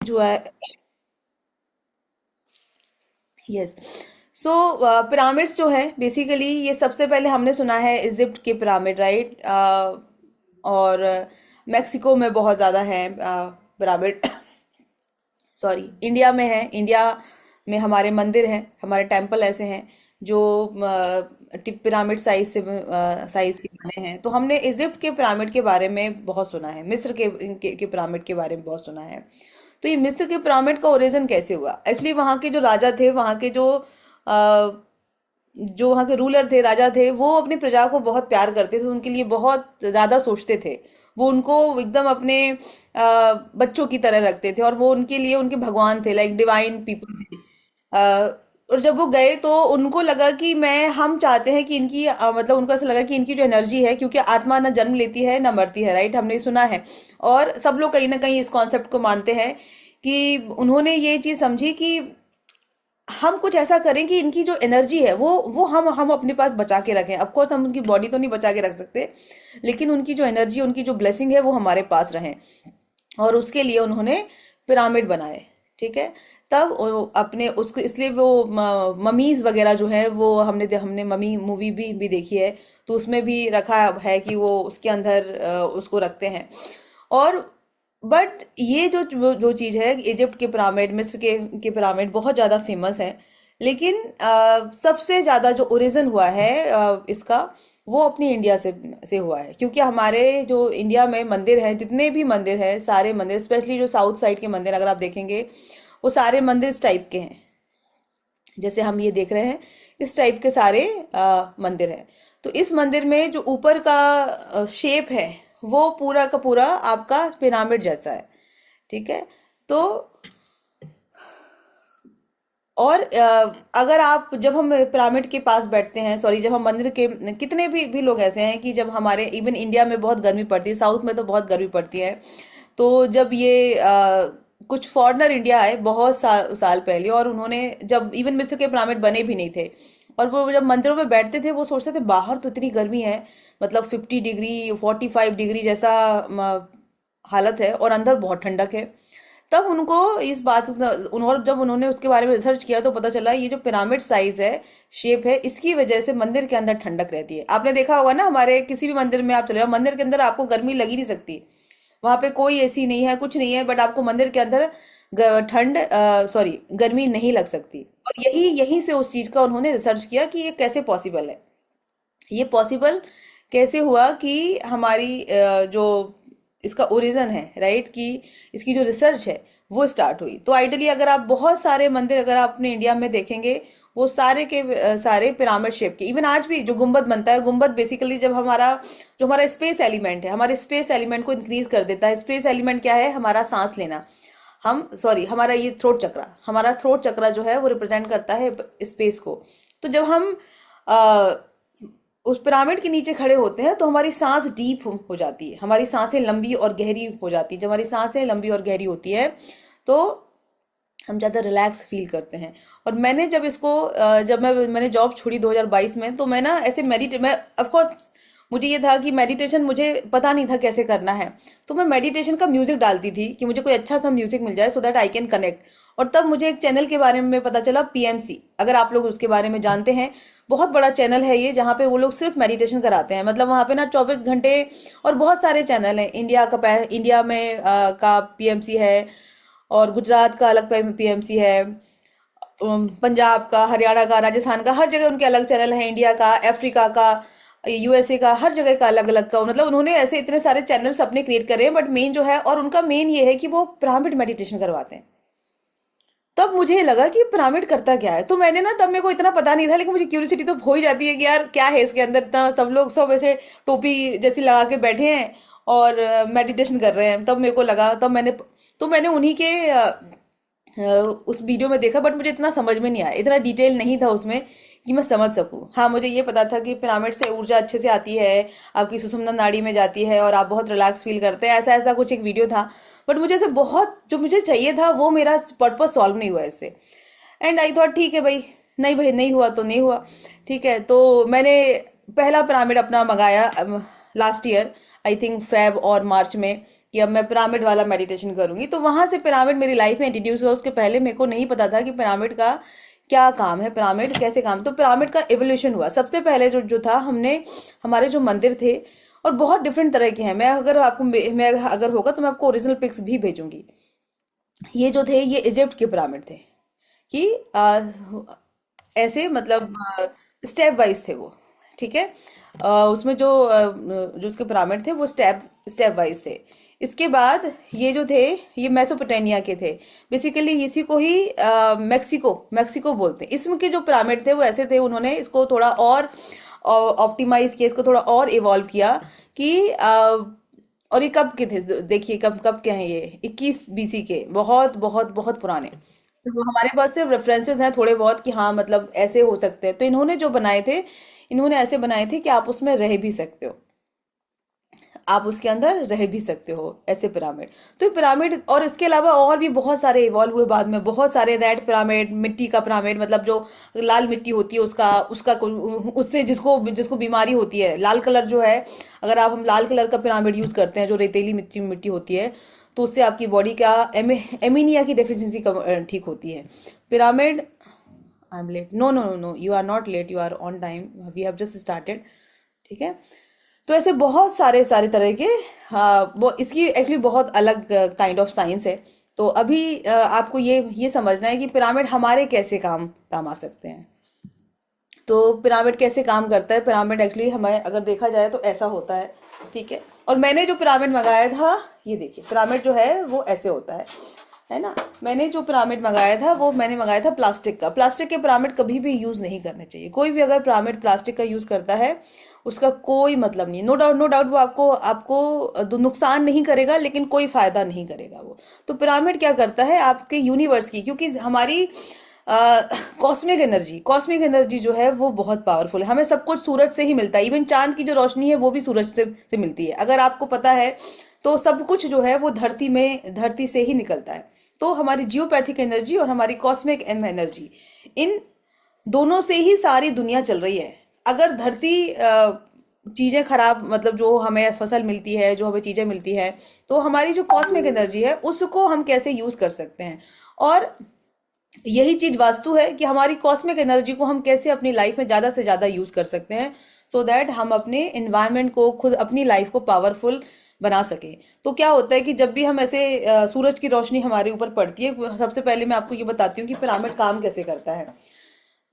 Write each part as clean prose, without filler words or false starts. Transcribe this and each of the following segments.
जो है। यस। सो पिरामिड्स जो है बेसिकली ये सबसे पहले हमने सुना है इजिप्ट के पिरामिड, राइट। और मेक्सिको में बहुत ज़्यादा हैं पिरामिड। सॉरी, इंडिया में है। इंडिया में हमारे मंदिर हैं, हमारे टेम्पल ऐसे हैं जो पिरामिड साइज से साइज के बने हैं। तो हमने इजिप्ट के पिरामिड के बारे में बहुत सुना है, मिस्र के पिरामिड के बारे में बहुत सुना है। तो ये मिस्र के पिरामिड का ओरिजिन कैसे हुआ? एक्चुअली वहाँ के जो राजा थे, वहाँ के जो वहाँ के रूलर थे, राजा थे, वो अपनी प्रजा को बहुत प्यार करते थे, उनके लिए बहुत ज़्यादा सोचते थे। वो उनको एकदम अपने बच्चों की तरह रखते थे, और वो उनके लिए उनके भगवान थे, लाइक डिवाइन पीपल थे। और जब वो गए तो उनको लगा कि मैं हम चाहते हैं कि इनकी मतलब उनको ऐसा लगा कि इनकी जो एनर्जी है, क्योंकि आत्मा ना जन्म लेती है ना मरती है, राइट, हमने सुना है। और सब लोग कहीं ना कहीं इस कॉन्सेप्ट को मानते हैं कि उन्होंने ये चीज़ समझी कि हम कुछ ऐसा करें कि इनकी जो एनर्जी है वो हम अपने पास बचा के रखें। ऑफ कोर्स हम उनकी बॉडी तो नहीं बचा के रख सकते, लेकिन उनकी जो एनर्जी, उनकी जो ब्लेसिंग है वो हमारे पास रहे। और उसके लिए उन्होंने पिरामिड बनाए। ठीक है। तब अपने उसको इसलिए वो ममीज वगैरह जो है वो हमने ममी मूवी भी देखी है, तो उसमें भी रखा है कि वो उसके अंदर उसको रखते हैं। और बट ये जो चीज़ है, इजिप्ट के पिरामिड, मिस्र के पिरामिड बहुत ज़्यादा फेमस है। लेकिन सबसे ज़्यादा जो ओरिजिन हुआ है इसका, वो अपनी इंडिया से हुआ है। क्योंकि हमारे जो इंडिया में मंदिर हैं, जितने भी मंदिर हैं, सारे मंदिर, स्पेशली जो साउथ साइड के मंदिर अगर आप देखेंगे, वो सारे मंदिर इस टाइप के हैं जैसे हम ये देख रहे हैं। इस टाइप के सारे मंदिर हैं। तो इस मंदिर में जो ऊपर का शेप है, वो पूरा का पूरा आपका पिरामिड जैसा है। ठीक है। तो और अगर आप, जब हम पिरामिड के पास बैठते हैं, सॉरी, जब हम मंदिर के, कितने भी लोग ऐसे हैं कि जब हमारे इवन इंडिया में बहुत गर्मी पड़ती है, साउथ में तो बहुत गर्मी पड़ती है, तो जब ये कुछ फॉरेनर इंडिया आए बहुत साल पहले, और उन्होंने जब इवन मिस्र के पिरामिड बने भी नहीं थे, और वो जब मंदिरों में बैठते थे वो सोचते थे बाहर तो इतनी गर्मी है, मतलब 50 डिग्री 45 डिग्री जैसा हालत है, और अंदर बहुत ठंडक है। तब उनको इस बात, उन्होंने जब उन्होंने उसके बारे में रिसर्च किया तो पता चला ये जो पिरामिड साइज है, शेप है, इसकी वजह से मंदिर के अंदर ठंडक रहती है। आपने देखा होगा ना, हमारे किसी भी मंदिर में आप चले जाओ, मंदिर के अंदर आपको गर्मी लगी नहीं सकती। वहां पे कोई एसी नहीं है, कुछ नहीं है, बट आपको मंदिर के अंदर ठंड, सॉरी, गर्मी नहीं लग सकती। और यही यहीं से उस चीज का उन्होंने रिसर्च किया कि ये कैसे पॉसिबल है। ये पॉसिबल कैसे हुआ कि हमारी जो इसका ओरिजिन है, राइट, कि इसकी जो रिसर्च है वो स्टार्ट हुई। तो आइडली अगर आप बहुत सारे मंदिर अगर आप अपने इंडिया में देखेंगे, वो सारे के सारे पिरामिड शेप के। इवन आज भी जो गुंबद बनता है, गुंबद बेसिकली जब हमारा स्पेस एलिमेंट है, हमारे स्पेस एलिमेंट को इंक्रीज कर देता है। स्पेस एलिमेंट क्या है? हमारा सांस लेना। हम सॉरी हमारा ये थ्रोट चक्रा, हमारा थ्रोट चक्रा जो है वो रिप्रेजेंट करता है स्पेस को। तो जब हम उस पिरामिड के नीचे खड़े होते हैं तो हमारी सांस डीप हो जाती है, हमारी सांसें लंबी और गहरी हो जाती है। जब हमारी सांसें लंबी और गहरी होती है तो हम ज़्यादा रिलैक्स फील करते हैं। और मैंने जब जब मैंने जॉब छोड़ी 2022 में, तो मैं ना ऐसे मैं ऑफ कोर्स मुझे ये था कि मेडिटेशन मुझे पता नहीं था कैसे करना है। तो मैं मेडिटेशन का म्यूजिक डालती थी कि मुझे कोई अच्छा सा म्यूजिक मिल जाए so that I can connect. और तब मुझे एक चैनल के बारे में पता चला, पीएमसी, अगर आप लोग उसके बारे में जानते हैं। बहुत बड़ा चैनल है ये, जहाँ पे वो लोग सिर्फ मेडिटेशन कराते हैं। मतलब वहाँ पे ना 24 घंटे, और बहुत सारे चैनल हैं। इंडिया में का पीएमसी है, और गुजरात का अलग पीएमसी है, पंजाब का, हरियाणा का, राजस्थान का, हर जगह उनके अलग चैनल हैं। इंडिया का, अफ्रीका का, यूएसए का, हर जगह का अलग अलग का, मतलब उन्होंने ऐसे इतने सारे चैनल्स अपने क्रिएट करे हैं। बट मेन जो है, और उनका मेन ये है कि वो पिरामिड मेडिटेशन करवाते हैं। तब मुझे लगा कि पिरामिड करता क्या है। तो मैंने ना, तब मेरे को इतना पता नहीं था, लेकिन मुझे क्यूरियोसिटी तो हो ही जाती है कि यार क्या है इसके अंदर। इतना सब लोग सब ऐसे टोपी जैसी लगा के बैठे हैं और मेडिटेशन कर रहे हैं। तब मेरे को लगा, तो मैंने उन्हीं के उस वीडियो में देखा। बट मुझे इतना समझ में नहीं आया, इतना डिटेल नहीं था उसमें कि मैं समझ सकूं। हाँ, मुझे ये पता था कि पिरामिड से ऊर्जा अच्छे से आती है, आपकी सुषुम्ना नाड़ी में जाती है, और आप बहुत रिलैक्स फील करते हैं। ऐसा ऐसा कुछ एक वीडियो था। बट मुझे ऐसे बहुत जो मुझे चाहिए था वो मेरा पर्पस सॉल्व नहीं हुआ इससे। एंड आई थॉट ठीक है भाई, नहीं भाई, नहीं हुआ तो नहीं हुआ। ठीक है। तो मैंने पहला पिरामिड अपना मंगाया, last year, I think Feb और मार्च में, कि अब मैं पिरामिड वाला मेडिटेशन करूंगी। तो वहां से पिरामिड मेरी लाइफ में इंट्रोड्यूस हुआ। उसके पहले मेरे को नहीं पता था कि पिरामिड का क्या काम है, पिरामिड कैसे काम। तो पिरामिड का एवोल्यूशन हुआ। सबसे पहले जो जो था, हमने हमारे जो मंदिर थे, और बहुत डिफरेंट तरह के हैं। मैं अगर आपको मैं अगर होगा तो मैं आपको ओरिजिनल पिक्स भी भेजूंगी। ये जो थे, ये इजिप्ट के पिरामिड थे, कि ऐसे मतलब स्टेप वाइज थे वो। ठीक है। उसमें जो उसके पिरामिड थे वो स्टेप स्टेप वाइज थे। इसके बाद ये जो थे, ये मेसोपोटामिया के थे। बेसिकली इसी को ही मेक्सिको मेक्सिको बोलते हैं। इसमें के जो पिरामिड थे वो ऐसे थे, उन्होंने इसको थोड़ा और ऑप्टिमाइज किया, इसको थोड़ा और इवॉल्व किया कि और ये कब के थे, देखिए कब कब के हैं ये, 21 BC के, बहुत बहुत बहुत पुराने। तो हमारे पास सिर्फ रेफरेंसेस हैं थोड़े बहुत कि हाँ मतलब ऐसे हो सकते हैं। तो इन्होंने जो बनाए थे, इन्होंने ऐसे बनाए थे कि आप उसमें रह भी सकते हो, आप उसके अंदर रह भी सकते हो, ऐसे पिरामिड। तो ये पिरामिड, और इसके अलावा और भी बहुत सारे इवॉल्व हुए बाद में, बहुत सारे रेड पिरामिड, मिट्टी का पिरामिड, मतलब जो लाल मिट्टी होती है उसका उसका उससे जिसको जिसको बीमारी होती है, लाल कलर जो है, अगर आप हम लाल कलर का पिरामिड यूज करते हैं, जो रेतीली मिट्टी मिट्टी होती है, तो उससे आपकी बॉडी का एमीनिया की डेफिशिएंसी ठीक होती है। पिरामिड, I am late, no no no no, you are not late, you are on time, we have just started. ठीक है। तो ऐसे बहुत सारे सारे तरह के, वो इसकी एक्चुअली बहुत अलग काइंड ऑफ साइंस है। तो अभी आपको ये समझना है कि पिरामिड हमारे कैसे काम काम आ सकते हैं। तो पिरामिड कैसे काम करता है, पिरामिड एक्चुअली हमें अगर देखा जाए तो ऐसा होता है। ठीक है। और मैंने जो पिरामिड मंगाया था, ये देखिए, पिरामिड जो है वो ऐसे होता है ना। मैंने जो पिरामिड मंगाया था वो मैंने मंगाया था प्लास्टिक का। प्लास्टिक के पिरामिड कभी भी यूज नहीं करने चाहिए। कोई भी अगर पिरामिड प्लास्टिक का यूज करता है, उसका कोई मतलब नहीं। नो डाउट, नो डाउट, वो आपको आपको नुकसान नहीं करेगा, लेकिन कोई फायदा नहीं करेगा वो। तो पिरामिड क्या करता है, आपके यूनिवर्स की, क्योंकि हमारी कॉस्मिक एनर्जी जो है वो बहुत पावरफुल है। हमें सब कुछ सूरज से ही मिलता है। इवन चांद की जो रोशनी है वो भी सूरज से मिलती है, अगर आपको पता है। तो सब कुछ जो है वो धरती से ही निकलता है। तो हमारी जियोपैथिक एनर्जी और हमारी कॉस्मिक एनर्जी, इन दोनों से ही सारी दुनिया चल रही है। अगर धरती चीजें खराब, मतलब जो हमें फसल मिलती है, जो हमें चीजें मिलती है, तो हमारी जो कॉस्मिक एनर्जी है उसको हम कैसे यूज कर सकते हैं। और यही चीज वास्तु है कि हमारी कॉस्मिक एनर्जी को हम कैसे अपनी लाइफ में ज्यादा से ज्यादा यूज कर सकते हैं, सो दैट हम अपने एनवायरनमेंट को, खुद अपनी लाइफ को पावरफुल बना सके। तो क्या होता है कि जब भी हम ऐसे सूरज की रोशनी हमारे ऊपर पड़ती है, सबसे पहले मैं आपको ये बताती हूँ कि पिरामिड काम कैसे करता है।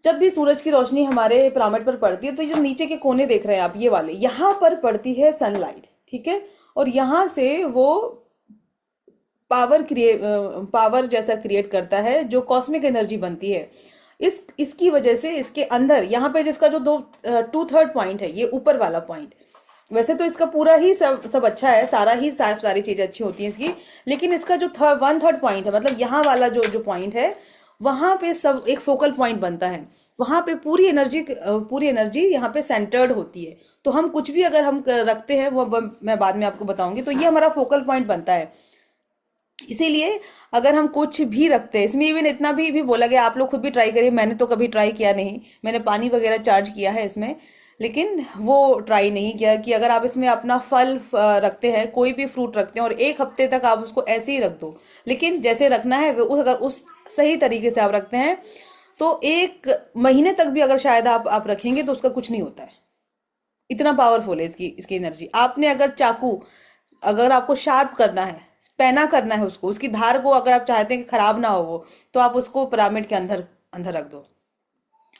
जब भी सूरज की रोशनी हमारे पिरामिड पर पड़ती है, तो जो नीचे के कोने देख रहे हैं आप, ये वाले, यहाँ पर पड़ती है सनलाइट। ठीक है। और यहाँ से वो पावर जैसा क्रिएट करता है, जो कॉस्मिक एनर्जी बनती है। इसकी वजह से इसके अंदर, यहाँ पे जिसका जो 2/3 पॉइंट है, ये ऊपर वाला पॉइंट, वैसे तो इसका पूरा ही सब अच्छा है, सारी चीजें अच्छी होती हैं इसकी, लेकिन इसका जो 1/3 पॉइंट है, मतलब यहाँ वाला जो जो पॉइंट है, वहां पे सब एक फोकल पॉइंट बनता है। वहां पे पूरी एनर्जी यहाँ पे सेंटर्ड होती है। तो हम कुछ भी अगर हम रखते हैं, वो मैं बाद में आपको बताऊंगी, तो ये हमारा फोकल पॉइंट बनता है। इसीलिए अगर हम कुछ भी रखते हैं, इसमें इवन इतना भी बोला गया, आप लोग खुद भी ट्राई करिए। मैंने तो कभी ट्राई किया नहीं, मैंने पानी वगैरह चार्ज किया है इसमें, लेकिन वो ट्राई नहीं किया कि अगर आप इसमें अपना फल रखते हैं, कोई भी फ्रूट रखते हैं, और 1 हफ्ते तक आप उसको ऐसे ही रख दो, लेकिन जैसे रखना है अगर उस सही तरीके से आप रखते हैं, तो 1 महीने तक भी अगर शायद आप रखेंगे तो उसका कुछ नहीं होता है। इतना पावरफुल है इसकी इसकी एनर्जी। आपने अगर चाकू, अगर आपको शार्प करना है, पैना करना है उसको, उसकी धार को अगर आप चाहते हैं कि खराब ना हो वो, तो आप उसको पिरामिड के अंदर अंदर रख दो।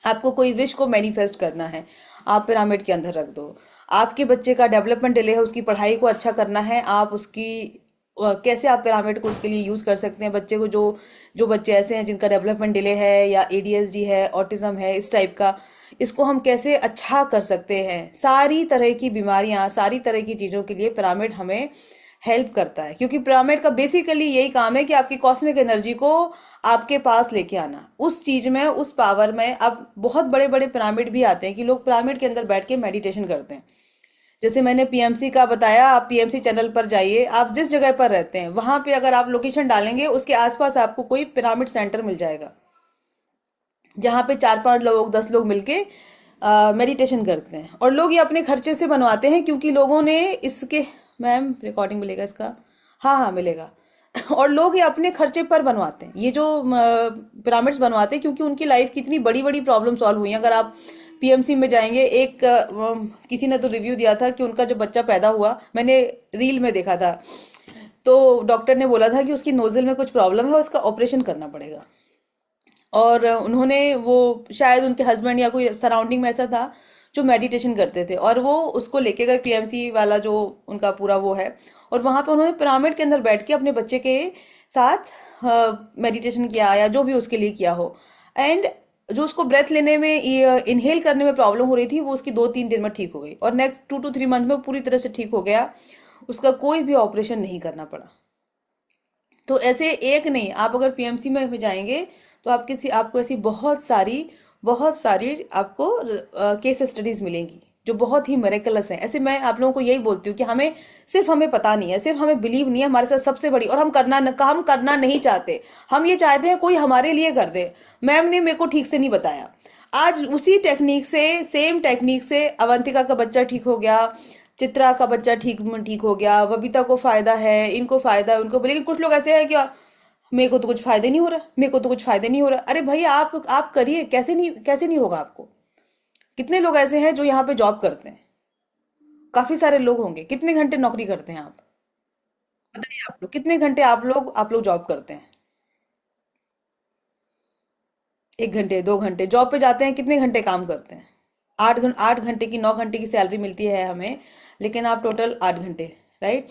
आपको कोई विश को मैनिफेस्ट करना है, आप पिरामिड के अंदर रख दो। आपके बच्चे का डेवलपमेंट डिले है, उसकी पढ़ाई को अच्छा करना है, आप उसकी कैसे आप पिरामिड को उसके लिए यूज कर सकते हैं। बच्चे को, जो जो बच्चे ऐसे हैं जिनका डेवलपमेंट डिले है, या एडीएचडी है, ऑटिज्म है, इस टाइप का, इसको हम कैसे अच्छा कर सकते हैं। सारी तरह की बीमारियां, सारी तरह की चीजों के लिए पिरामिड हमें हेल्प करता है, क्योंकि पिरामिड का बेसिकली यही काम है कि आपकी कॉस्मिक एनर्जी को आपके पास लेके आना, उस चीज में, उस पावर में। अब बहुत बड़े बड़े पिरामिड भी आते हैं कि लोग पिरामिड के अंदर बैठ के मेडिटेशन करते हैं। जैसे मैंने पीएमसी का बताया, आप पीएमसी चैनल पर जाइए, आप जिस जगह पर रहते हैं वहां पे अगर आप लोकेशन डालेंगे, उसके आसपास आपको कोई पिरामिड सेंटर मिल जाएगा, जहाँ पे 4-5 लोग, 10 लोग मिलके मेडिटेशन करते हैं, और लोग ये अपने खर्चे से बनवाते हैं क्योंकि लोगों ने इसके, मैम रिकॉर्डिंग मिलेगा इसका? हाँ हाँ मिलेगा। और लोग ये अपने खर्चे पर बनवाते हैं, ये जो पिरामिड्स बनवाते हैं, क्योंकि उनकी लाइफ की इतनी बड़ी बड़ी प्रॉब्लम सॉल्व हुई है। अगर आप पीएमसी में जाएंगे, एक किसी ने तो रिव्यू दिया था कि उनका जो बच्चा पैदा हुआ, मैंने रील में देखा था, तो डॉक्टर ने बोला था कि उसकी नोजल में कुछ प्रॉब्लम है, उसका ऑपरेशन करना पड़ेगा। और उन्होंने वो, शायद उनके हस्बैंड या कोई सराउंडिंग में ऐसा था जो मेडिटेशन करते थे, और वो उसको लेके गए पीएमसी वाला जो उनका पूरा वो है, और वहां पे उन्होंने पिरामिड के अंदर बैठ के अपने बच्चे के साथ मेडिटेशन किया या जो भी उसके लिए किया हो। एंड जो उसको ब्रेथ लेने में, इनहेल करने में प्रॉब्लम हो रही थी, वो उसकी 2-3 दिन में ठीक हो गई, और नेक्स्ट 2 to 3 मंथ में पूरी तरह से ठीक हो गया। उसका कोई भी ऑपरेशन नहीं करना पड़ा। तो ऐसे एक नहीं, आप अगर पीएमसी में जाएंगे तो आपको ऐसी बहुत सारी आपको केस स्टडीज मिलेंगी जो बहुत ही मेरेकलस हैं। ऐसे मैं आप लोगों को यही बोलती हूँ कि हमें पता नहीं है, सिर्फ हमें बिलीव नहीं है, हमारे साथ सबसे बड़ी, और हम करना नहीं चाहते। हम ये चाहते हैं कोई हमारे लिए कर दे। मैम ने मेरे को ठीक से नहीं बताया, आज उसी टेक्निक से, सेम टेक्निक से अवंतिका का बच्चा ठीक हो गया, चित्रा का बच्चा ठीक ठीक हो गया, बबीता को फायदा है, इनको फायदा है, उनको। लेकिन कुछ लोग ऐसे हैं कि मेरे को तो कुछ फायदे नहीं हो रहा, मेरे को तो कुछ फायदे नहीं हो रहा। अरे भाई, आप करिए, कैसे नहीं होगा आपको? कितने लोग ऐसे हैं जो यहाँ पे जॉब करते हैं? काफी सारे लोग होंगे। कितने घंटे नौकरी करते हैं आप? बताइए आप लोग, कितने घंटे आप लोग जॉब करते हैं? 1 घंटे 2 घंटे जॉब पे जाते हैं, कितने घंटे काम करते हैं? 8 घंटे की, 9 घंटे की सैलरी मिलती है हमें, लेकिन आप टोटल 8 घंटे, राइट?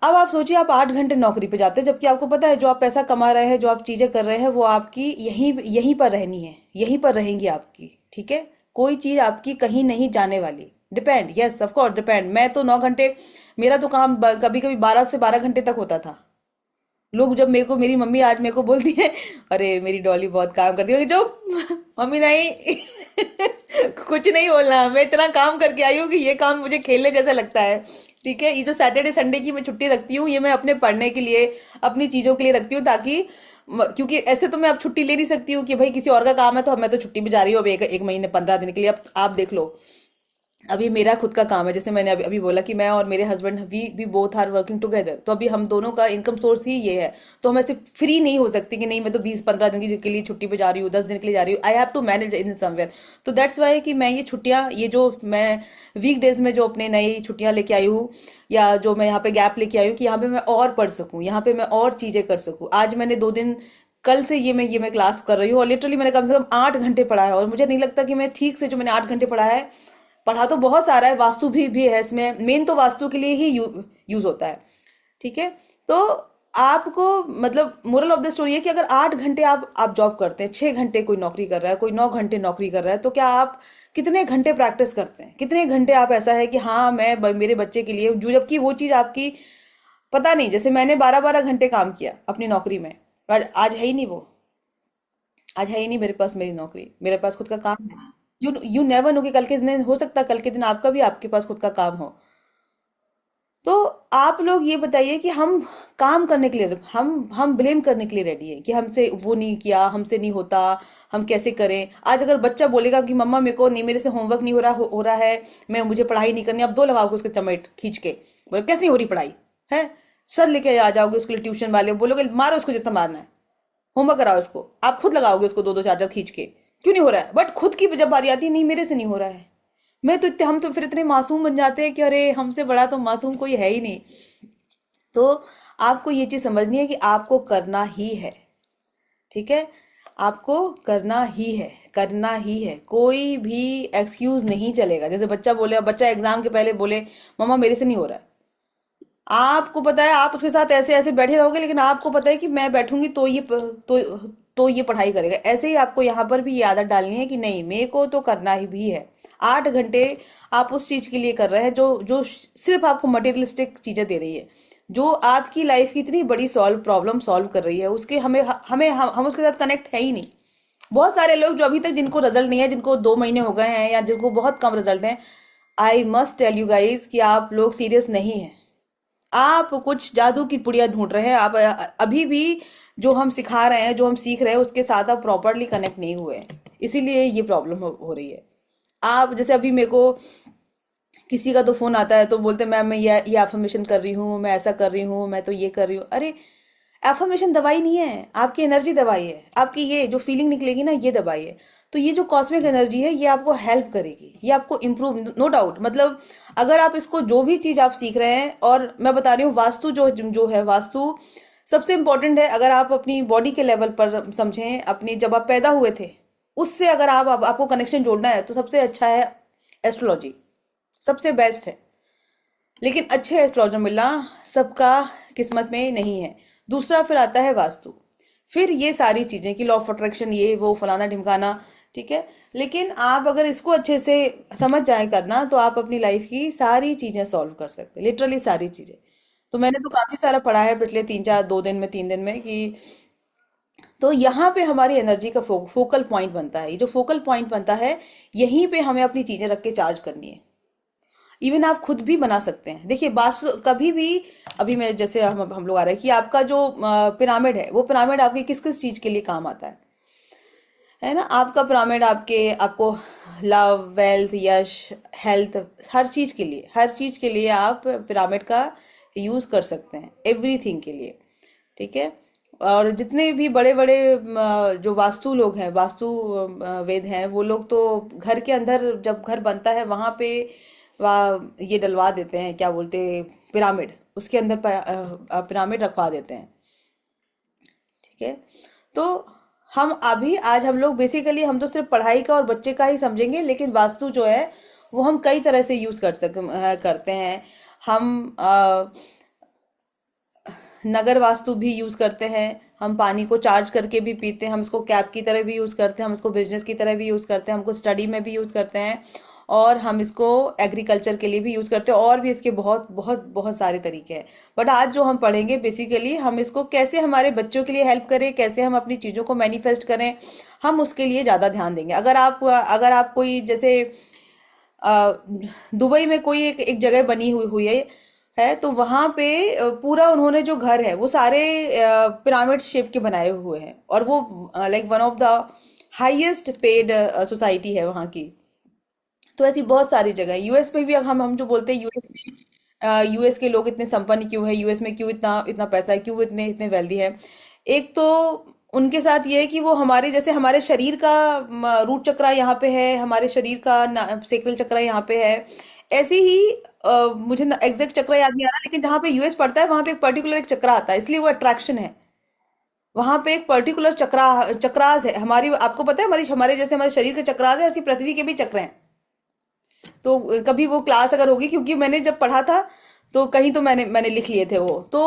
अब आप सोचिए, आप 8 घंटे नौकरी पे जाते हैं, जबकि आपको पता है जो आप पैसा कमा रहे हैं, जो आप चीजें कर रहे हैं, वो आपकी यहीं यहीं पर रहनी है, यहीं पर रहेंगी आपकी, ठीक है? कोई चीज आपकी कहीं नहीं जाने वाली। Depend, yes of course depend. मैं तो 9 घंटे, मेरा तो काम कभी कभी 12 से 12 घंटे तक होता था। लोग जब मेरे को, मेरी मम्मी आज मेरे को बोलती है, अरे मेरी डॉली बहुत काम करती है, जो मम्मी नहीं कुछ नहीं बोलना, मैं इतना काम करके आई हूँ कि ये काम मुझे खेलने जैसा लगता है। ठीक है, ये जो सैटरडे संडे की मैं छुट्टी रखती हूँ, ये मैं अपने पढ़ने के लिए, अपनी चीजों के लिए रखती हूँ, ताकि क्योंकि ऐसे तो मैं अब छुट्टी ले नहीं सकती हूँ कि भाई किसी और का काम है तो मैं तो छुट्टी पे जा रही हूँ अब एक महीने 15 दिन के लिए। अब आप देख लो, अभी मेरा खुद का काम है, जैसे मैंने अभी बोला कि मैं और मेरे husband we both are working together, तो अभी हम दोनों का इनकम सोर्स ही ये है। तो हम ऐसे फ्री नहीं हो सकते कि नहीं मैं तो 20-15 दिन के लिए छुट्टी पे जा रही हूँ, 10 दिन के लिए जा रही हूँ। I have to manage in somewhere. तो दैट्स वाई कि मैं ये छुट्टियाँ, ये जो मैं वीक डेज में जो अपने नई छुट्टियाँ लेके आई हूँ, या जो मैं यहाँ पे गैप लेके आई हूँ, कि यहाँ पे मैं और पढ़ सकूँ, यहाँ पे मैं और चीज़ें कर सकूँ। आज मैंने 2 दिन, कल से ये मैं क्लास कर रही हूँ, और लिटरली मैंने कम से कम 8 घंटे पढ़ा है, और मुझे नहीं लगता कि मैं ठीक से, जो मैंने 8 घंटे पढ़ा है, पढ़ा तो बहुत सारा है, वास्तु भी है इसमें, मेन तो वास्तु के लिए ही यूज होता है। ठीक है? तो आपको, मतलब मोरल ऑफ द स्टोरी है कि अगर 8 घंटे आप जॉब करते हैं, 6 घंटे कोई नौकरी कर रहा है, कोई 9 घंटे नौकरी कर रहा है, तो क्या आप कितने घंटे प्रैक्टिस करते हैं? कितने घंटे आप ऐसा है कि हाँ मैं मेरे बच्चे के लिए, जो जबकि वो चीज़ आपकी पता नहीं। जैसे मैंने 12-12 घंटे काम किया अपनी नौकरी में, आज है ही नहीं वो, आज है ही नहीं मेरे पास मेरी नौकरी, मेरे पास खुद का काम है। यू नेवर नो कि कल के दिन, हो सकता है कल के दिन आपका भी, आपके पास खुद का काम हो। तो आप लोग ये बताइए कि हम काम करने के लिए, हम ब्लेम करने के लिए रेडी है कि हमसे वो नहीं किया, हमसे नहीं होता, हम कैसे करें? आज अगर बच्चा बोलेगा कि मम्मा मेरे को नहीं, मेरे से होमवर्क नहीं हो रहा है, मुझे पढ़ाई नहीं करनी, अब दो लगाओगे उसके चमेट खींच के, बोले कैसे नहीं हो रही पढ़ाई है, सर लेके आ जाओगे उसके लिए ट्यूशन वाले, बोलोगे मारो उसको जितना मारना है, होमवर्क कराओ उसको, आप खुद लगाओगे उसको 2-2 4-4 खींच के, क्यों नहीं हो रहा है? बट खुद की जब बारी आती है, नहीं मेरे से नहीं हो रहा है, मैं तो हम तो फिर इतने मासूम बन जाते हैं कि अरे हमसे बड़ा तो मासूम कोई है ही नहीं। तो आपको ये चीज समझनी है कि आपको करना ही है, ठीक है? आपको करना ही है, करना ही है, कोई भी एक्सक्यूज नहीं चलेगा। जैसे बच्चा बोले, बच्चा एग्जाम के पहले बोले मम्मा मेरे से नहीं हो रहा है, आपको पता है आप उसके साथ ऐसे ऐसे बैठे रहोगे, लेकिन आपको पता है कि मैं बैठूंगी तो ये पढ़ाई करेगा। ऐसे ही आपको यहाँ पर भी ये आदत डालनी है कि नहीं, मेरे को तो करना ही भी है। 8 घंटे आप उस चीज के लिए कर रहे हैं जो जो सिर्फ आपको मटेरियलिस्टिक चीजें दे रही है, जो आपकी लाइफ की इतनी बड़ी प्रॉब्लम सॉल्व कर रही है, उसके हमें हमें हम उसके साथ कनेक्ट है ही नहीं। बहुत सारे लोग जो अभी तक, जिनको रिजल्ट नहीं है, जिनको 2 महीने हो गए हैं, या जिनको बहुत कम रिजल्ट है, I must tell you guys कि आप लोग सीरियस नहीं है। आप कुछ जादू की पुड़िया ढूंढ रहे हैं। आप अभी भी जो हम सिखा रहे हैं, जो हम सीख रहे हैं, उसके साथ आप प्रॉपरली कनेक्ट नहीं हुए हैं। इसीलिए ये प्रॉब्लम हो रही है। आप जैसे अभी मेरे को किसी का तो फोन आता है तो बोलते हैं मैम मैं ये एफर्मेशन कर रही हूँ, मैं ऐसा कर रही हूँ, मैं तो ये कर रही हूँ। अरे एफर्मेशन दवाई नहीं है, आपकी एनर्जी दवाई है, आपकी ये जो फीलिंग निकलेगी ना ये दवाई है। तो ये जो कॉस्मिक एनर्जी है ये आपको हेल्प करेगी, ये आपको इम्प्रूव, नो डाउट। मतलब अगर आप इसको जो भी चीज आप सीख रहे हैं, और मैं बता रही हूँ वास्तु जो जो है, वास्तु सबसे इम्पोर्टेंट है। अगर आप अपनी बॉडी के लेवल पर समझें, अपनी जब आप पैदा हुए थे उससे अगर आपको कनेक्शन जोड़ना है तो सबसे अच्छा है एस्ट्रोलॉजी, सबसे बेस्ट है। लेकिन अच्छे एस्ट्रोलॉजर मिलना सबका किस्मत में नहीं है। दूसरा फिर आता है वास्तु, फिर ये सारी चीजें कि लॉ ऑफ अट्रैक्शन, ये वो फलाना ढिमकाना, ठीक है। लेकिन आप अगर इसको अच्छे से समझ जाए करना तो आप अपनी लाइफ की सारी चीजें सॉल्व कर सकते हैं, लिटरली सारी चीजें। तो मैंने तो काफी सारा पढ़ा है पिछले 3-4 2 दिन में 3 दिन में कि, तो यहाँ पे हमारी एनर्जी का फोकल पॉइंट बनता है। ये जो फोकल पॉइंट बनता है यहीं पे हमें अपनी चीजें रख के चार्ज करनी है। इवन आप खुद भी बना सकते हैं। देखिए वास्तु कभी भी, अभी मैं जैसे हम लोग आ रहे हैं कि आपका जो पिरामिड है वो पिरामिड आपके किस किस चीज के लिए काम आता है ना। आपका पिरामिड आपको लव, वेल्थ, यश, हेल्थ, हर चीज के लिए, हर चीज के लिए आप पिरामिड का यूज कर सकते हैं, एवरीथिंग के लिए, ठीक है। और जितने भी बड़े बड़े जो वास्तु लोग हैं, वास्तु वेद हैं, वो लोग तो घर के अंदर जब घर बनता है वहां पे ये डलवा देते हैं, क्या बोलते हैं, पिरामिड, उसके अंदर पिरामिड रखवा देते हैं, ठीक है। तो हम अभी आज हम लोग बेसिकली हम तो सिर्फ पढ़ाई का और बच्चे का ही समझेंगे, लेकिन वास्तु जो है वो हम कई तरह से यूज करते हैं। हम नगर वास्तु भी यूज करते हैं, हम पानी को चार्ज करके भी पीते हैं, हम इसको कैप की तरह भी यूज करते हैं, हम इसको बिजनेस की तरह भी यूज करते हैं, हमको स्टडी में भी यूज करते हैं, और हम इसको एग्रीकल्चर के लिए भी यूज करते हैं, और भी इसके बहुत बहुत बहुत सारे तरीके हैं। बट आज जो हम पढ़ेंगे बेसिकली हम इसको कैसे हमारे बच्चों के लिए हेल्प करें, कैसे हम अपनी चीजों को मैनिफेस्ट करें, हम उसके लिए ज्यादा ध्यान देंगे। अगर आप कोई जैसे दुबई में कोई एक जगह बनी हुई हुई है तो वहां पे पूरा उन्होंने जो घर है वो सारे पिरामिड शेप के बनाए हुए हैं, और वो like one of the highest paid society है वहाँ की। तो ऐसी बहुत सारी जगह है। यूएस में भी हम जो बोलते हैं यूएस में, यूएस के लोग इतने संपन्न क्यों है, यूएस में क्यों इतना इतना पैसा है, क्यों इतने इतने वेल्दी है। एक तो उनके साथ ये है कि वो हमारे जैसे, हमारे शरीर का रूट चक्रा यहाँ पे है, हमारे शरीर का सेक्रल चक्रा यहाँ पे है। ऐसे ही मुझे एग्जैक्ट चक्रा याद नहीं आ रहा, लेकिन जहाँ पे यूएस पड़ता है वहां पे एक पर्टिकुलर एक चक्रा आता है, इसलिए वो अट्रैक्शन है। वहां पे एक पर्टिकुलर चक्रास है हमारी, आपको पता है हमारी, हमारे जैसे हमारे शरीर के चक्रास है, ऐसी पृथ्वी के भी चक्र हैं। तो कभी वो क्लास अगर होगी, क्योंकि मैंने जब पढ़ा था तो कहीं तो मैंने मैंने लिख लिए थे वो तो,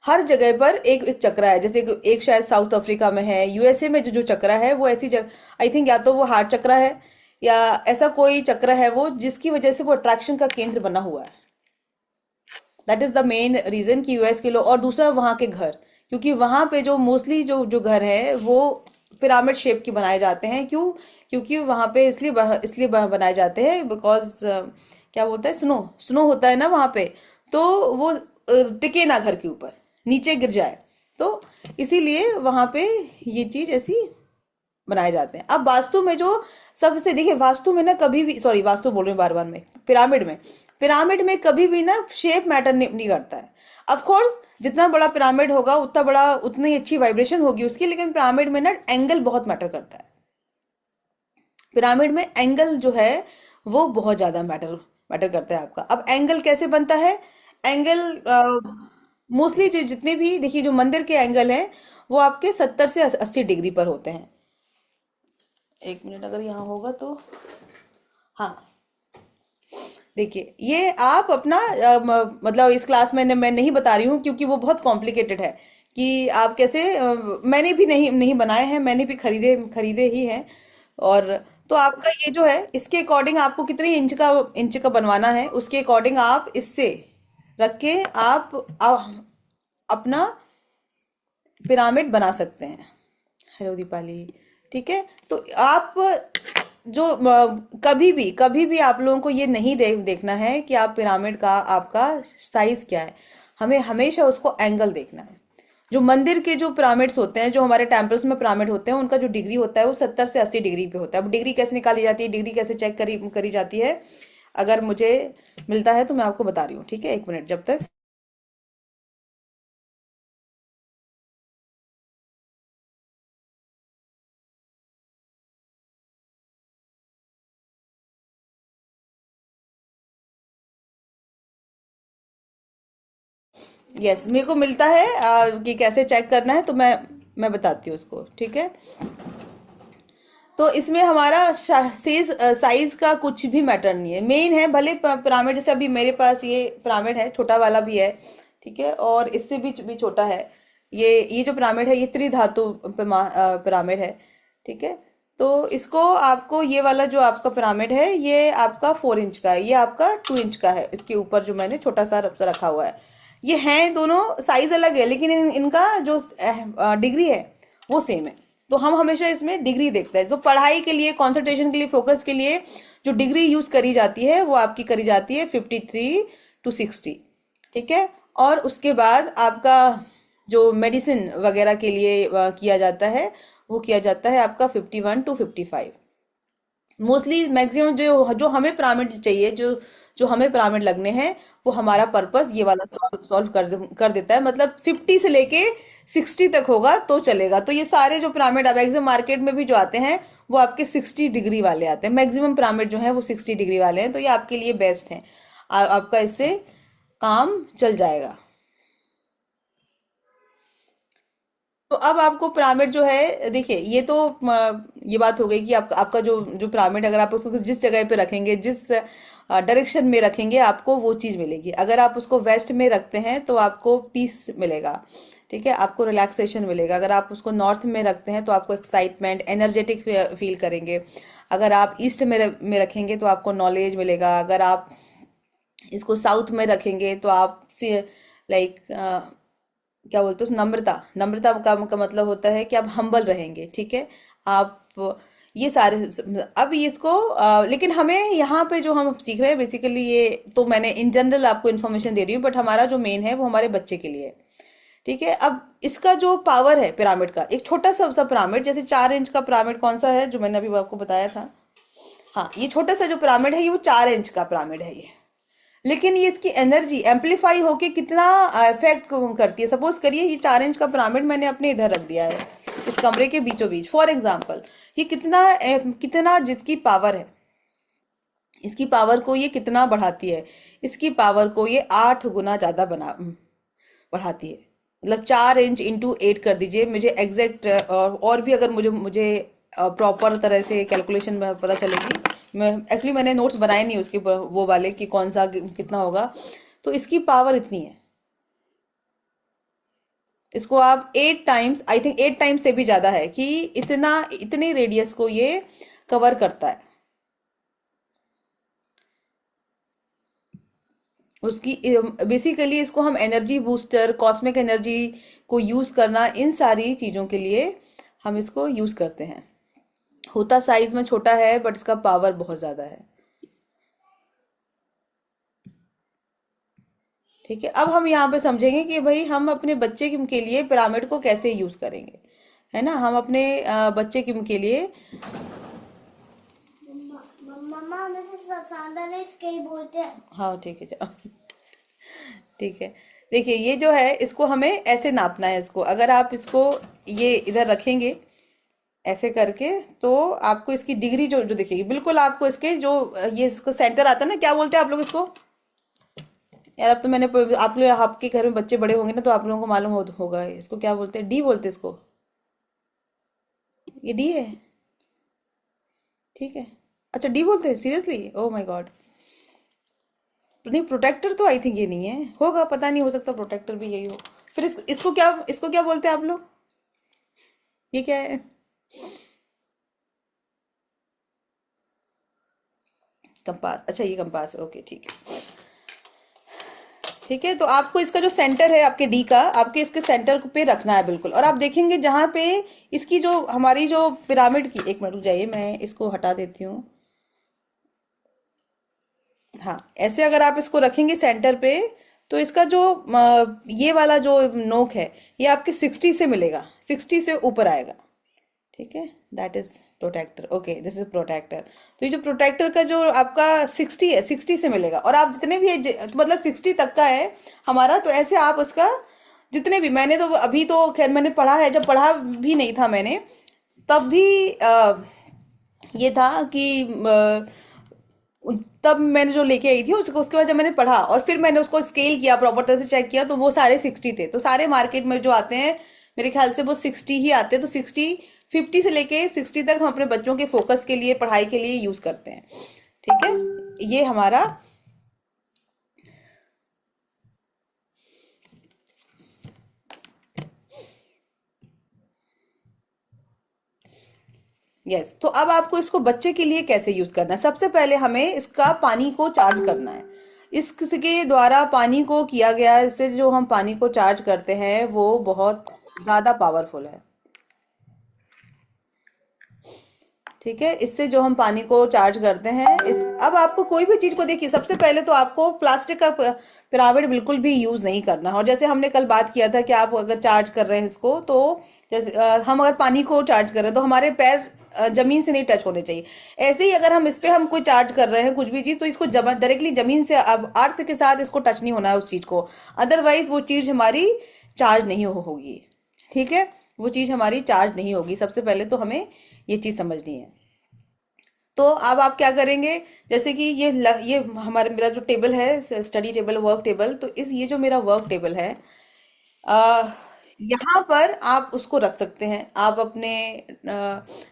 हर जगह पर एक एक चक्र है। जैसे एक शायद साउथ अफ्रीका में है, यूएसए में जो जो चक्र है वो ऐसी जगह, आई थिंक या तो वो हार्ट चक्र है या ऐसा कोई चक्र है वो, जिसकी वजह से वो अट्रैक्शन का केंद्र बना हुआ है। That is the main reason कि यूएस के लोग, और दूसरा वहाँ के घर, क्योंकि वहाँ पे जो मोस्टली जो जो घर है वो पिरामिड शेप के बनाए जाते हैं। क्यों? क्योंकि वहाँ पे इसलिए बनाए जाते हैं बिकॉज क्या बोलता है, स्नो स्नो होता है ना वहाँ पे, तो वो टिके ना घर के ऊपर, नीचे गिर जाए, तो इसीलिए वहाँ पे ये चीज ऐसी बनाए जाते हैं। अब वास्तु में जो सबसे, देखिए वास्तु में ना कभी भी, सॉरी वास्तु बोल रही हूँ बार बार में, पिरामिड में कभी भी ना शेप मैटर नहीं करता है। ऑफ कोर्स जितना बड़ा पिरामिड होगा उतना बड़ा, उतनी अच्छी वाइब्रेशन होगी उसकी, लेकिन पिरामिड में ना एंगल बहुत मैटर करता है। पिरामिड में एंगल जो है वो बहुत ज्यादा मैटर मैटर करता है आपका। अब एंगल कैसे बनता है? एंगल मोस्टली जितने भी, देखिए जो मंदिर के एंगल हैं वो आपके 70 से 80 डिग्री पर होते हैं। एक मिनट अगर यहाँ होगा तो, हाँ देखिए ये आप अपना मतलब इस क्लास में मैं नहीं बता रही हूँ क्योंकि वो बहुत कॉम्प्लिकेटेड है कि आप कैसे, मैंने भी नहीं नहीं बनाए हैं, मैंने भी खरीदे खरीदे ही हैं। और तो आपका ये जो है, इसके अकॉर्डिंग आपको कितने इंच का बनवाना है उसके अकॉर्डिंग आप इससे रख के अपना पिरामिड बना सकते हैं। हेलो दीपाली, ठीक है। तो आप जो कभी भी आप लोगों को ये नहीं देखना है कि आप पिरामिड का आपका साइज क्या है, हमें हमेशा उसको एंगल देखना है। जो मंदिर के जो पिरामिड्स होते हैं, जो हमारे टेम्पल्स में पिरामिड होते हैं, उनका जो डिग्री होता है वो 70 से 80 डिग्री पे होता है। अब डिग्री कैसे निकाली जाती है, डिग्री कैसे चेक करी करी जाती है, अगर मुझे मिलता है तो मैं आपको बता रही हूँ, ठीक है, एक मिनट जब तक। यस, मेरे को मिलता है कि कैसे चेक करना है, तो मैं बताती हूँ उसको, ठीक है। तो इसमें हमारा साइज साइज का कुछ भी मैटर नहीं है, मेन है भले पिरामिड, जैसे अभी मेरे पास ये पिरामिड है, छोटा वाला भी है, ठीक है, और इससे भी छोटा है। ये जो पिरामिड है ये त्रिधातु पिरामिड है, ठीक है। तो इसको आपको, ये वाला जो आपका पिरामिड है ये आपका 4 इंच का है, ये आपका 2 इंच का है, इसके ऊपर जो मैंने छोटा सा रखा हुआ है। ये हैं दोनों, साइज अलग है, लेकिन इनका जो डिग्री है वो सेम है। तो हम हमेशा इसमें डिग्री देखते हैं। तो पढ़ाई के लिए, कंसंट्रेशन के लिए, फोकस के लिए जो डिग्री यूज करी जाती है वो आपकी करी जाती है 53 to 60, ठीक है। और उसके बाद आपका जो मेडिसिन वगैरह के लिए किया जाता है, वो किया जाता है आपका 51 to 55। मोस्टली मैक्सिमम जो जो हमें पिरामिड चाहिए, जो हमें पिरामिड लगने हैं, वो हमारा पर्पस ये वाला सॉल्व कर देता है। मतलब 50 से लेके 60 तक होगा तो चलेगा। तो ये सारे जो पिरामिड अब एग्जाम मार्केट में भी जो आते हैं वो आपके 60 डिग्री वाले आते हैं। मैक्सिमम पिरामिड जो है वो 60 डिग्री वाले हैं, तो ये आपके लिए बेस्ट हैं। आपका इससे काम चल जाएगा। तो अब आपको पिरामिड जो है, देखिए, ये तो ये बात हो गई कि आपका जो जो पिरामिड, अगर आप उसको जिस जगह पे रखेंगे, जिस डायरेक्शन में रखेंगे, आपको वो चीज़ मिलेगी। अगर आप उसको वेस्ट में रखते हैं तो आपको पीस मिलेगा, ठीक है, आपको रिलैक्सेशन मिलेगा। अगर आप उसको नॉर्थ में रखते हैं तो आपको एक्साइटमेंट, एनर्जेटिक फील करेंगे। अगर आप ईस्ट में रखेंगे तो आपको नॉलेज मिलेगा। अगर आप इसको साउथ में रखेंगे तो आप फिर लाइक क्या बोलते हैं उस, नम्रता, नम्रता का मतलब होता है कि आप हम्बल रहेंगे, ठीक है। आप ये सारे, अब ये इसको लेकिन हमें यहाँ पे जो हम सीख रहे हैं बेसिकली, ये तो मैंने इन जनरल आपको इन्फॉर्मेशन दे रही हूँ, बट हमारा जो मेन है वो हमारे बच्चे के लिए है, ठीक है। अब इसका जो पावर है पिरामिड का, एक छोटा सा सा पिरामिड, जैसे 4 इंच का पिरामिड कौन सा है जो मैंने अभी आपको बताया था, हाँ, ये छोटा सा जो पिरामिड है ये वो 4 इंच का पिरामिड है ये। लेकिन ये इसकी एनर्जी एम्पलीफाई होके कितना इफेक्ट करती है। सपोज करिए ये 4 इंच का पिरामिड मैंने अपने इधर रख दिया है, इस कमरे के बीचों बीच, फॉर एग्जाम्पल, ये कितना जिसकी पावर है, इसकी पावर को ये कितना बढ़ाती है, इसकी पावर को ये 8 गुना ज्यादा बढ़ाती है। मतलब 4 इंच इंटू 8 कर दीजिए, मुझे एग्जैक्ट और भी अगर मुझे मुझे प्रॉपर तरह से कैलकुलेशन में पता चलेगी। मैंने नोट्स बनाए नहीं उसके वो वाले कि कौन सा कितना होगा। तो इसकी पावर इतनी है, इसको आप 8 टाइम्स, आई थिंक 8 टाइम्स से भी ज्यादा है, कि इतने रेडियस को ये कवर करता है। उसकी बेसिकली इसको हम एनर्जी बूस्टर, कॉस्मिक एनर्जी को यूज करना, इन सारी चीजों के लिए हम इसको यूज करते हैं। होता साइज में छोटा है बट इसका पावर बहुत ज्यादा है, ठीक है। अब हम यहाँ पे समझेंगे कि भाई हम अपने बच्चे के लिए पिरामिड को कैसे यूज करेंगे, है ना। हम अपने बच्चे के लिए, मम्मा हमें से सांदा ने इसके बोलते हैं। हाँ ठीक है, जाओ, ठीक है। देखिए, ये जो है इसको हमें ऐसे नापना है। इसको अगर आप इसको ये इधर रखेंगे ऐसे करके, तो आपको इसकी डिग्री जो जो दिखेगी, बिल्कुल आपको इसके जो ये इसका सेंटर आता है ना, क्या बोलते हैं आप लोग इसको, यार अब तो मैंने आप लोग, आपके घर में बच्चे बड़े होंगे ना, तो आप लोगों को मालूम होगा इसको क्या बोलते हैं। डी बोलते हैं इसको, ये डी है, ठीक है। अच्छा, डी बोलते हैं, सीरियसली, ओह माय गॉड। नहीं, प्रोटेक्टर तो आई थिंक ये नहीं है, होगा, पता नहीं, हो सकता प्रोटेक्टर भी यही हो। फिर इसको क्या बोलते हैं आप लोग, ये क्या है। कंपास, अच्छा ये कंपास, ओके ठीक है, ठीक है। तो आपको इसका जो सेंटर है आपके डी का, आपके इसके सेंटर पे रखना है बिल्कुल। और आप देखेंगे जहां पे इसकी जो हमारी जो पिरामिड की, एक मिनट रुक जाइए, मैं इसको हटा देती हूँ। हाँ, ऐसे अगर आप इसको रखेंगे सेंटर पे, तो इसका जो ये वाला जो नोक है ये आपके 60 से मिलेगा, 60 से ऊपर आएगा, ठीक है। That is protector, okay this is protector. तो ये जो प्रोटेक्टर का जो आपका 60 है, 60 से मिलेगा। और आप जितने भी तो मतलब 60 तक का है हमारा, तो ऐसे आप उसका जितने भी, मैंने तो अभी तो खैर मैंने पढ़ा है, जब पढ़ा भी नहीं था मैंने तब भी ये था कि तब मैंने जो लेके आई थी उसको, उसके बाद जब मैंने पढ़ा और फिर मैंने उसको स्केल किया, प्रॉपर तरह से चेक किया, तो वो सारे 60 थे। तो सारे मार्केट में जो आते हैं मेरे ख्याल से वो 60 ही आते हैं। तो 60, 50 से लेके 60 तक हम अपने बच्चों के फोकस के लिए, पढ़ाई के लिए यूज करते हैं, ठीक है। ये हमारा यस। तो अब आपको इसको बच्चे के लिए कैसे यूज करना है, सबसे पहले हमें इसका पानी को चार्ज करना है। इसके द्वारा पानी को किया गया, इससे जो हम पानी को चार्ज करते हैं वो बहुत ज्यादा पावरफुल है, ठीक है। इससे जो हम पानी को चार्ज करते हैं अब आपको कोई भी चीज को देखिए, सबसे पहले तो आपको प्लास्टिक का पिरामिड बिल्कुल भी यूज नहीं करना है। और जैसे हमने कल बात किया था कि आप अगर चार्ज कर रहे हैं इसको, तो जैसे हम अगर पानी को चार्ज कर रहे हैं तो हमारे पैर जमीन से नहीं टच होने चाहिए। ऐसे ही अगर हम इस पे हम कोई चार्ज कर रहे हैं कुछ भी चीज, तो इसको डायरेक्टली जमीन से, अब अर्थ के साथ इसको टच नहीं होना है उस चीज को, अदरवाइज वो चीज हमारी चार्ज नहीं होगी, ठीक है। वो चीज हमारी चार्ज नहीं होगी। सबसे पहले तो हमें ये चीज समझनी है। तो अब आप क्या करेंगे, जैसे कि ये हमारे, मेरा जो टेबल है स्टडी टेबल, वर्क टेबल, तो ये जो मेरा वर्क टेबल है, आ, यहाँ पर आप उसको रख सकते हैं, आप अपने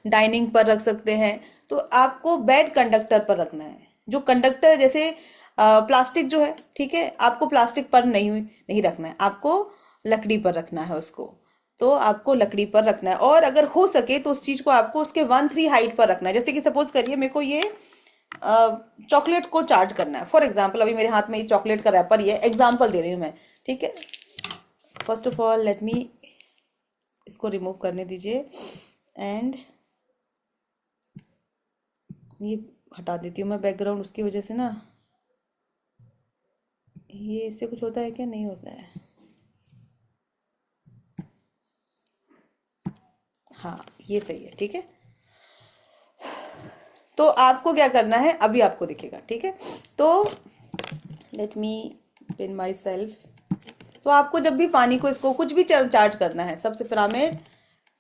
डाइनिंग पर रख सकते हैं। तो आपको बेड कंडक्टर पर रखना है। जो कंडक्टर, जैसे प्लास्टिक जो है, ठीक है, आपको प्लास्टिक पर नहीं नहीं रखना है, आपको लकड़ी पर रखना है उसको। तो आपको लकड़ी पर रखना है, और अगर हो सके तो उस चीज को आपको उसके 1/3 हाइट पर रखना है। जैसे कि सपोज करिए मेरे को ये चॉकलेट को चार्ज करना है, फॉर एग्जाम्पल अभी मेरे हाथ में ये चॉकलेट का रैपर, ये एग्जाम्पल दे रही हूँ मैं, ठीक है। First of all let me इसको रिमूव करने दीजिए, एंड ये हटा देती हूँ मैं बैकग्राउंड, उसकी वजह से ना ये, इससे कुछ होता है क्या, नहीं होता है। हाँ ये सही है, ठीक है। तो आपको क्या करना है अभी आपको दिखेगा, ठीक है। तो let me pin my self. तो आपको जब भी पानी को, इसको कुछ भी चार्ज करना है, सबसे पिरामिड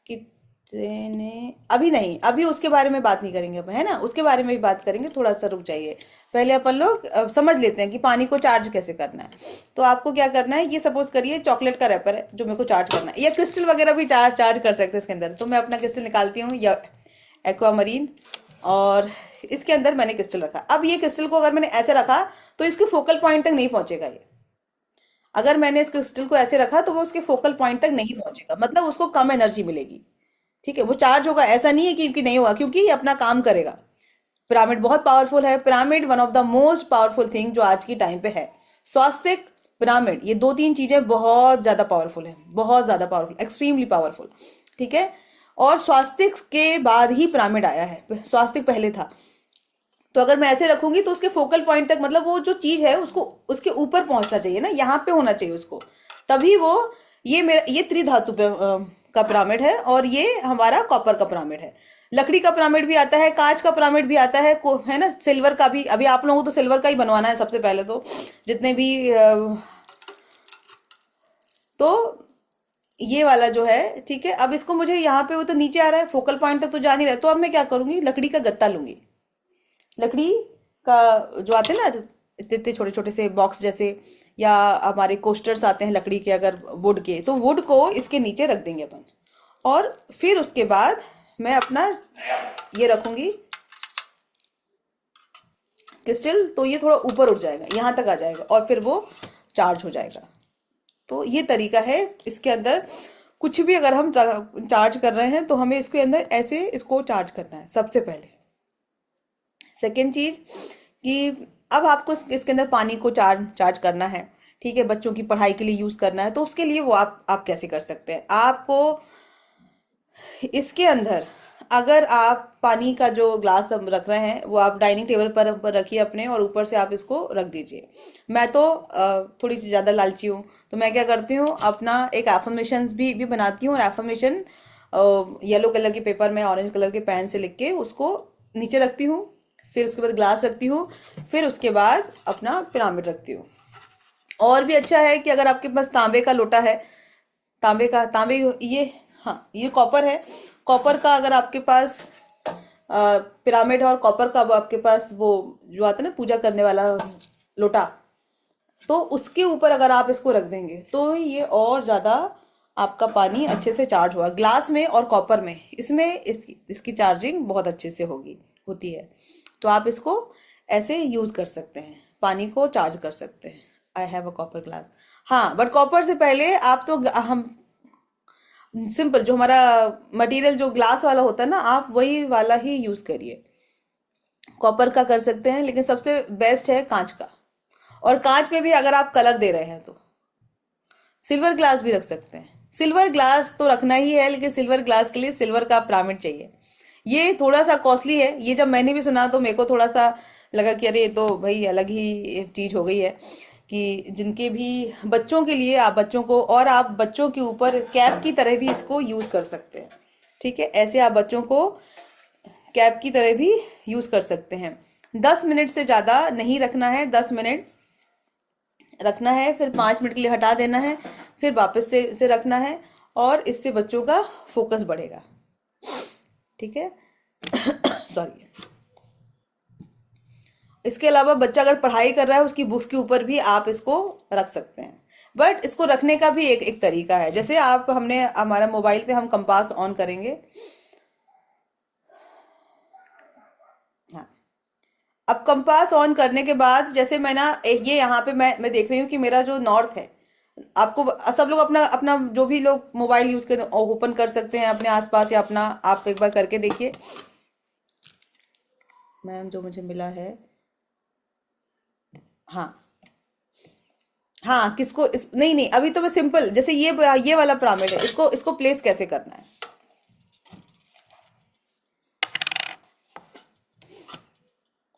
कितने, अभी नहीं, अभी उसके बारे में बात नहीं करेंगे अपन, है ना, उसके बारे में भी बात करेंगे, थोड़ा सा रुक जाइए। पहले अपन लोग समझ लेते हैं कि पानी को चार्ज कैसे करना है। तो आपको क्या करना है, ये सपोज करिए चॉकलेट का रैपर है जो मेरे को चार्ज करना है, या क्रिस्टल वगैरह भी चार्ज कर सकते हैं इसके अंदर। तो मैं अपना क्रिस्टल निकालती हूँ, या एक्वामरीन, और इसके अंदर मैंने क्रिस्टल रखा। अब ये क्रिस्टल को अगर मैंने ऐसे रखा तो इसके फोकल पॉइंट तक नहीं पहुंचेगा ये। अगर मैंने इस क्रिस्टल को ऐसे रखा तो वो उसके फोकल पॉइंट तक नहीं पहुंचेगा, मतलब उसको कम एनर्जी मिलेगी, ठीक है। वो चार्ज होगा, ऐसा नहीं है कि नहीं होगा, क्योंकि ये अपना काम करेगा। पिरामिड बहुत पावरफुल है। Pyramid one of the most powerful thing जो आज की टाइम पे है। स्वास्तिक, पिरामिड, ये दो तीन चीजें बहुत ज्यादा पावरफुल है, बहुत ज्यादा पावरफुल, एक्सट्रीमली पावरफुल, ठीक है। और स्वास्तिक के बाद ही पिरामिड आया है, स्वास्तिक पहले था। तो अगर मैं ऐसे रखूंगी तो उसके फोकल पॉइंट तक, मतलब वो जो चीज है उसको उसके ऊपर पहुंचना चाहिए ना, यहाँ पे होना चाहिए उसको, तभी वो, ये मेरा, ये त्रिधातु पे का पिरामिड है, और ये हमारा कॉपर का पिरामिड है। लकड़ी का पिरामिड भी आता है, कांच का पिरामिड भी आता है ना, सिल्वर का भी। अभी आप लोगों को तो सिल्वर का ही बनवाना है सबसे पहले, तो जितने भी तो ये वाला जो है, ठीक है। अब इसको मुझे यहाँ पे, वो तो नीचे आ रहा है, फोकल पॉइंट तक तो जा नहीं रहा है, तो अब मैं क्या करूंगी, लकड़ी का गत्ता लूंगी। लकड़ी का जो आते हैं ना इतने इतने छोटे छोटे से बॉक्स जैसे, या हमारे कोस्टर्स आते हैं लकड़ी के, अगर वुड के, तो वुड को इसके नीचे रख देंगे अपन। और फिर उसके बाद मैं अपना ये रखूंगी क्रिस्टल, तो ये थोड़ा ऊपर उठ जाएगा, यहाँ तक आ जाएगा, और फिर वो चार्ज हो जाएगा। तो ये तरीका है। इसके अंदर कुछ भी अगर हम चार्ज कर रहे हैं तो हमें इसके अंदर ऐसे इसको चार्ज करना है सबसे पहले। सेकेंड चीज कि अब आपको इसके अंदर पानी को चार्ज करना है, ठीक है, बच्चों की पढ़ाई के लिए यूज करना है। तो उसके लिए वो आप कैसे कर सकते हैं, आपको इसके अंदर अगर आप पानी का जो ग्लास हम रख रहे हैं वो आप डाइनिंग टेबल पर रखिए अपने, और ऊपर से आप इसको रख दीजिए। मैं तो थोड़ी सी ज़्यादा लालची हूँ, तो मैं क्या करती हूँ, अपना एक एफर्मेशंस भी बनाती हूँ, और एफर्मेशन येलो कलर के पेपर में ऑरेंज कलर के पेन से लिख के उसको नीचे रखती हूँ। फिर उसके बाद ग्लास रखती हूँ, फिर उसके बाद अपना पिरामिड रखती हूँ। और भी अच्छा है कि अगर आपके पास तांबे का लोटा है, तांबे ये, हाँ ये कॉपर है, कॉपर का अगर आपके पास पिरामिड है, और कॉपर का अब आपके पास वो जो आता है ना पूजा करने वाला लोटा, तो उसके ऊपर अगर आप इसको रख देंगे तो ये और ज़्यादा आपका पानी अच्छे से चार्ज होगा। ग्लास में और कॉपर में इसमें इसकी चार्जिंग बहुत अच्छे से होती है। तो आप इसको ऐसे यूज़ कर सकते हैं, पानी को चार्ज कर सकते हैं। I have a copper glass. हाँ, बट कॉपर से पहले आप तो हम सिंपल जो हमारा मटेरियल जो ग्लास वाला होता है ना, आप वही वाला ही यूज़ करिए। कॉपर का कर सकते हैं, लेकिन सबसे बेस्ट है कांच का। और कांच में भी अगर आप कलर दे रहे हैं तो सिल्वर ग्लास भी रख सकते हैं। सिल्वर ग्लास तो रखना ही है, लेकिन सिल्वर ग्लास के लिए सिल्वर का पिरामिड चाहिए। ये थोड़ा सा कॉस्टली है। ये जब मैंने भी सुना तो मेरे को थोड़ा सा लगा कि अरे ये तो भाई अलग ही चीज़ हो गई है, कि जिनके भी बच्चों के लिए आप बच्चों को, और आप बच्चों के ऊपर कैप की तरह भी इसको यूज़ कर सकते हैं। ठीक है, ऐसे आप बच्चों को कैप की तरह भी यूज़ कर सकते हैं। 10 मिनट से ज़्यादा नहीं रखना है, 10 मिनट रखना है, फिर 5 मिनट के लिए हटा देना है, फिर वापस से रखना है, और इससे बच्चों का फोकस बढ़ेगा। ठीक है। सॉरी। इसके अलावा बच्चा अगर पढ़ाई कर रहा है उसकी बुक्स के ऊपर भी आप इसको रख सकते हैं। बट इसको रखने का भी एक तरीका है। जैसे आप हमने हमारा मोबाइल पे हम कंपास ऑन करेंगे। हाँ, अब कंपास ऑन करने के बाद जैसे मैं ना ये यहाँ पे मैं देख रही हूँ कि मेरा जो नॉर्थ है, आपको सब लोग अपना अपना जो भी लोग मोबाइल यूज कर ओपन कर सकते हैं अपने आसपास, या अपना आप एक बार करके देखिए। मैम जो मुझे मिला है, हाँ हाँ, किसको नहीं नहीं, अभी तो मैं सिंपल जैसे ये वाला पिरामिड है, इसको इसको प्लेस कैसे करना है।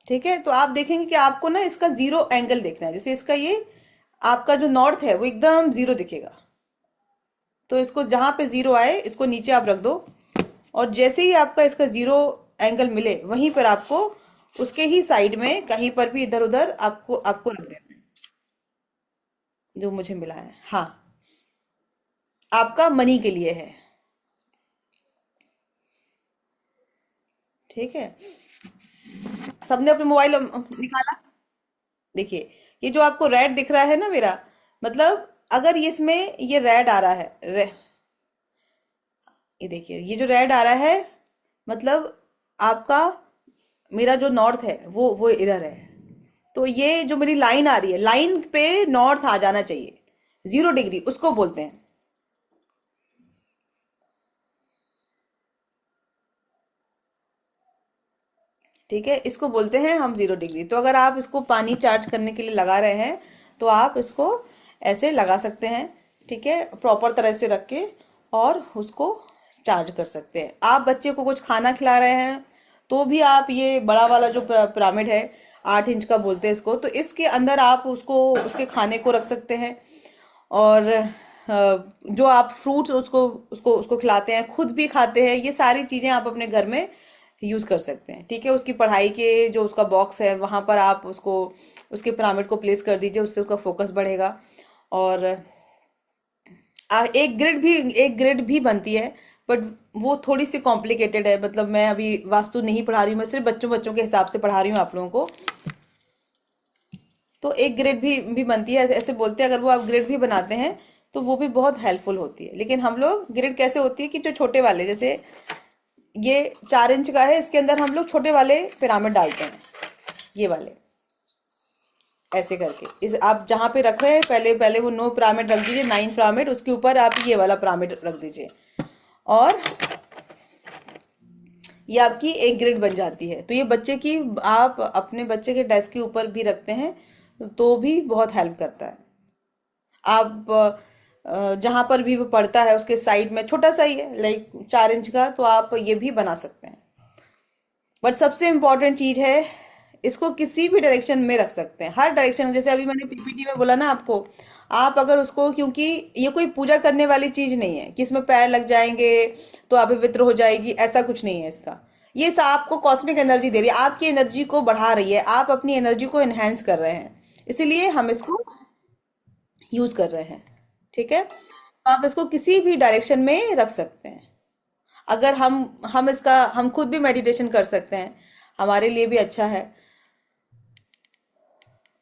ठीक है, तो आप देखेंगे कि आपको ना इसका जीरो एंगल देखना है। जैसे इसका ये आपका जो नॉर्थ है वो एकदम जीरो दिखेगा, तो इसको जहां पे जीरो आए इसको नीचे आप रख दो, और जैसे ही आपका इसका जीरो एंगल मिले वहीं पर आपको उसके ही साइड में कहीं पर भी इधर उधर आपको आपको रख देना है, जो मुझे मिला है। हाँ, आपका मनी के लिए है। ठीक है, सबने अपने मोबाइल निकाला। देखिए, ये जो आपको रेड दिख रहा है ना मेरा, मतलब अगर ये इसमें ये रेड आ रहा है, ये देखिए ये जो रेड आ रहा है, मतलब आपका मेरा जो नॉर्थ है वो इधर है। तो ये जो मेरी लाइन आ रही है, लाइन पे नॉर्थ आ जाना चाहिए, 0 डिग्री उसको बोलते हैं। ठीक है, इसको बोलते हैं हम 0 डिग्री। तो अगर आप इसको पानी चार्ज करने के लिए लगा रहे हैं तो आप इसको ऐसे लगा सकते हैं। ठीक है, प्रॉपर तरह से रख के और उसको चार्ज कर सकते हैं। आप बच्चे को कुछ खाना खिला रहे हैं तो भी आप ये बड़ा वाला जो पिरामिड है, 8 इंच का बोलते हैं इसको, तो इसके अंदर आप उसको उसके खाने को रख सकते हैं। और जो आप फ्रूट्स उसको उसको उसको खिलाते हैं, खुद भी खाते हैं, ये सारी चीज़ें आप अपने घर में यूज़ कर सकते हैं। ठीक है, उसकी पढ़ाई के जो उसका बॉक्स है वहाँ पर आप उसको उसके पिरामिड को प्लेस कर दीजिए, उससे उसका फोकस बढ़ेगा। और एक ग्रिड भी बनती है, बट वो थोड़ी सी कॉम्प्लिकेटेड है। मतलब मैं अभी वास्तु नहीं पढ़ा रही हूँ, मैं सिर्फ बच्चों बच्चों के हिसाब से पढ़ा रही हूँ आप लोगों को। तो एक ग्रिड भी बनती है, ऐसे ऐसे बोलते हैं। अगर वो आप ग्रिड भी बनाते हैं तो वो भी बहुत हेल्पफुल होती है। लेकिन हम लोग ग्रिड कैसे होती है कि जो छोटे वाले, जैसे ये 4 इंच का है, इसके अंदर हम लोग छोटे वाले पिरामिड डालते हैं, ये वाले ऐसे करके। इस आप जहाँ पे रख रहे हैं पहले पहले वो 9 पिरामिड रख दीजिए, 9 पिरामिड, उसके ऊपर आप ये वाला पिरामिड रख दीजिए, और ये आपकी एक ग्रिड बन जाती है। तो ये बच्चे की, आप अपने बच्चे के डेस्क के ऊपर भी रखते हैं तो भी बहुत हेल्प करता है। आप जहाँ पर भी वो पड़ता है उसके साइड में छोटा सा ही है, लाइक 4 इंच का, तो आप ये भी बना सकते हैं। बट सबसे इम्पोर्टेंट चीज है, इसको किसी भी डायरेक्शन में रख सकते हैं, हर डायरेक्शन में। जैसे अभी मैंने पीपीटी में बोला ना आपको, आप अगर उसको, क्योंकि ये कोई पूजा करने वाली चीज नहीं है कि इसमें पैर लग जाएंगे तो अपवित्र हो जाएगी, ऐसा कुछ नहीं है इसका। ये आपको कॉस्मिक एनर्जी दे रही है, आपकी एनर्जी को बढ़ा रही है, आप अपनी एनर्जी को एनहेंस कर रहे हैं, इसीलिए हम इसको यूज कर रहे हैं। ठीक है, तो आप इसको किसी भी डायरेक्शन में रख सकते हैं। अगर हम खुद भी मेडिटेशन कर सकते हैं, हमारे लिए भी अच्छा है।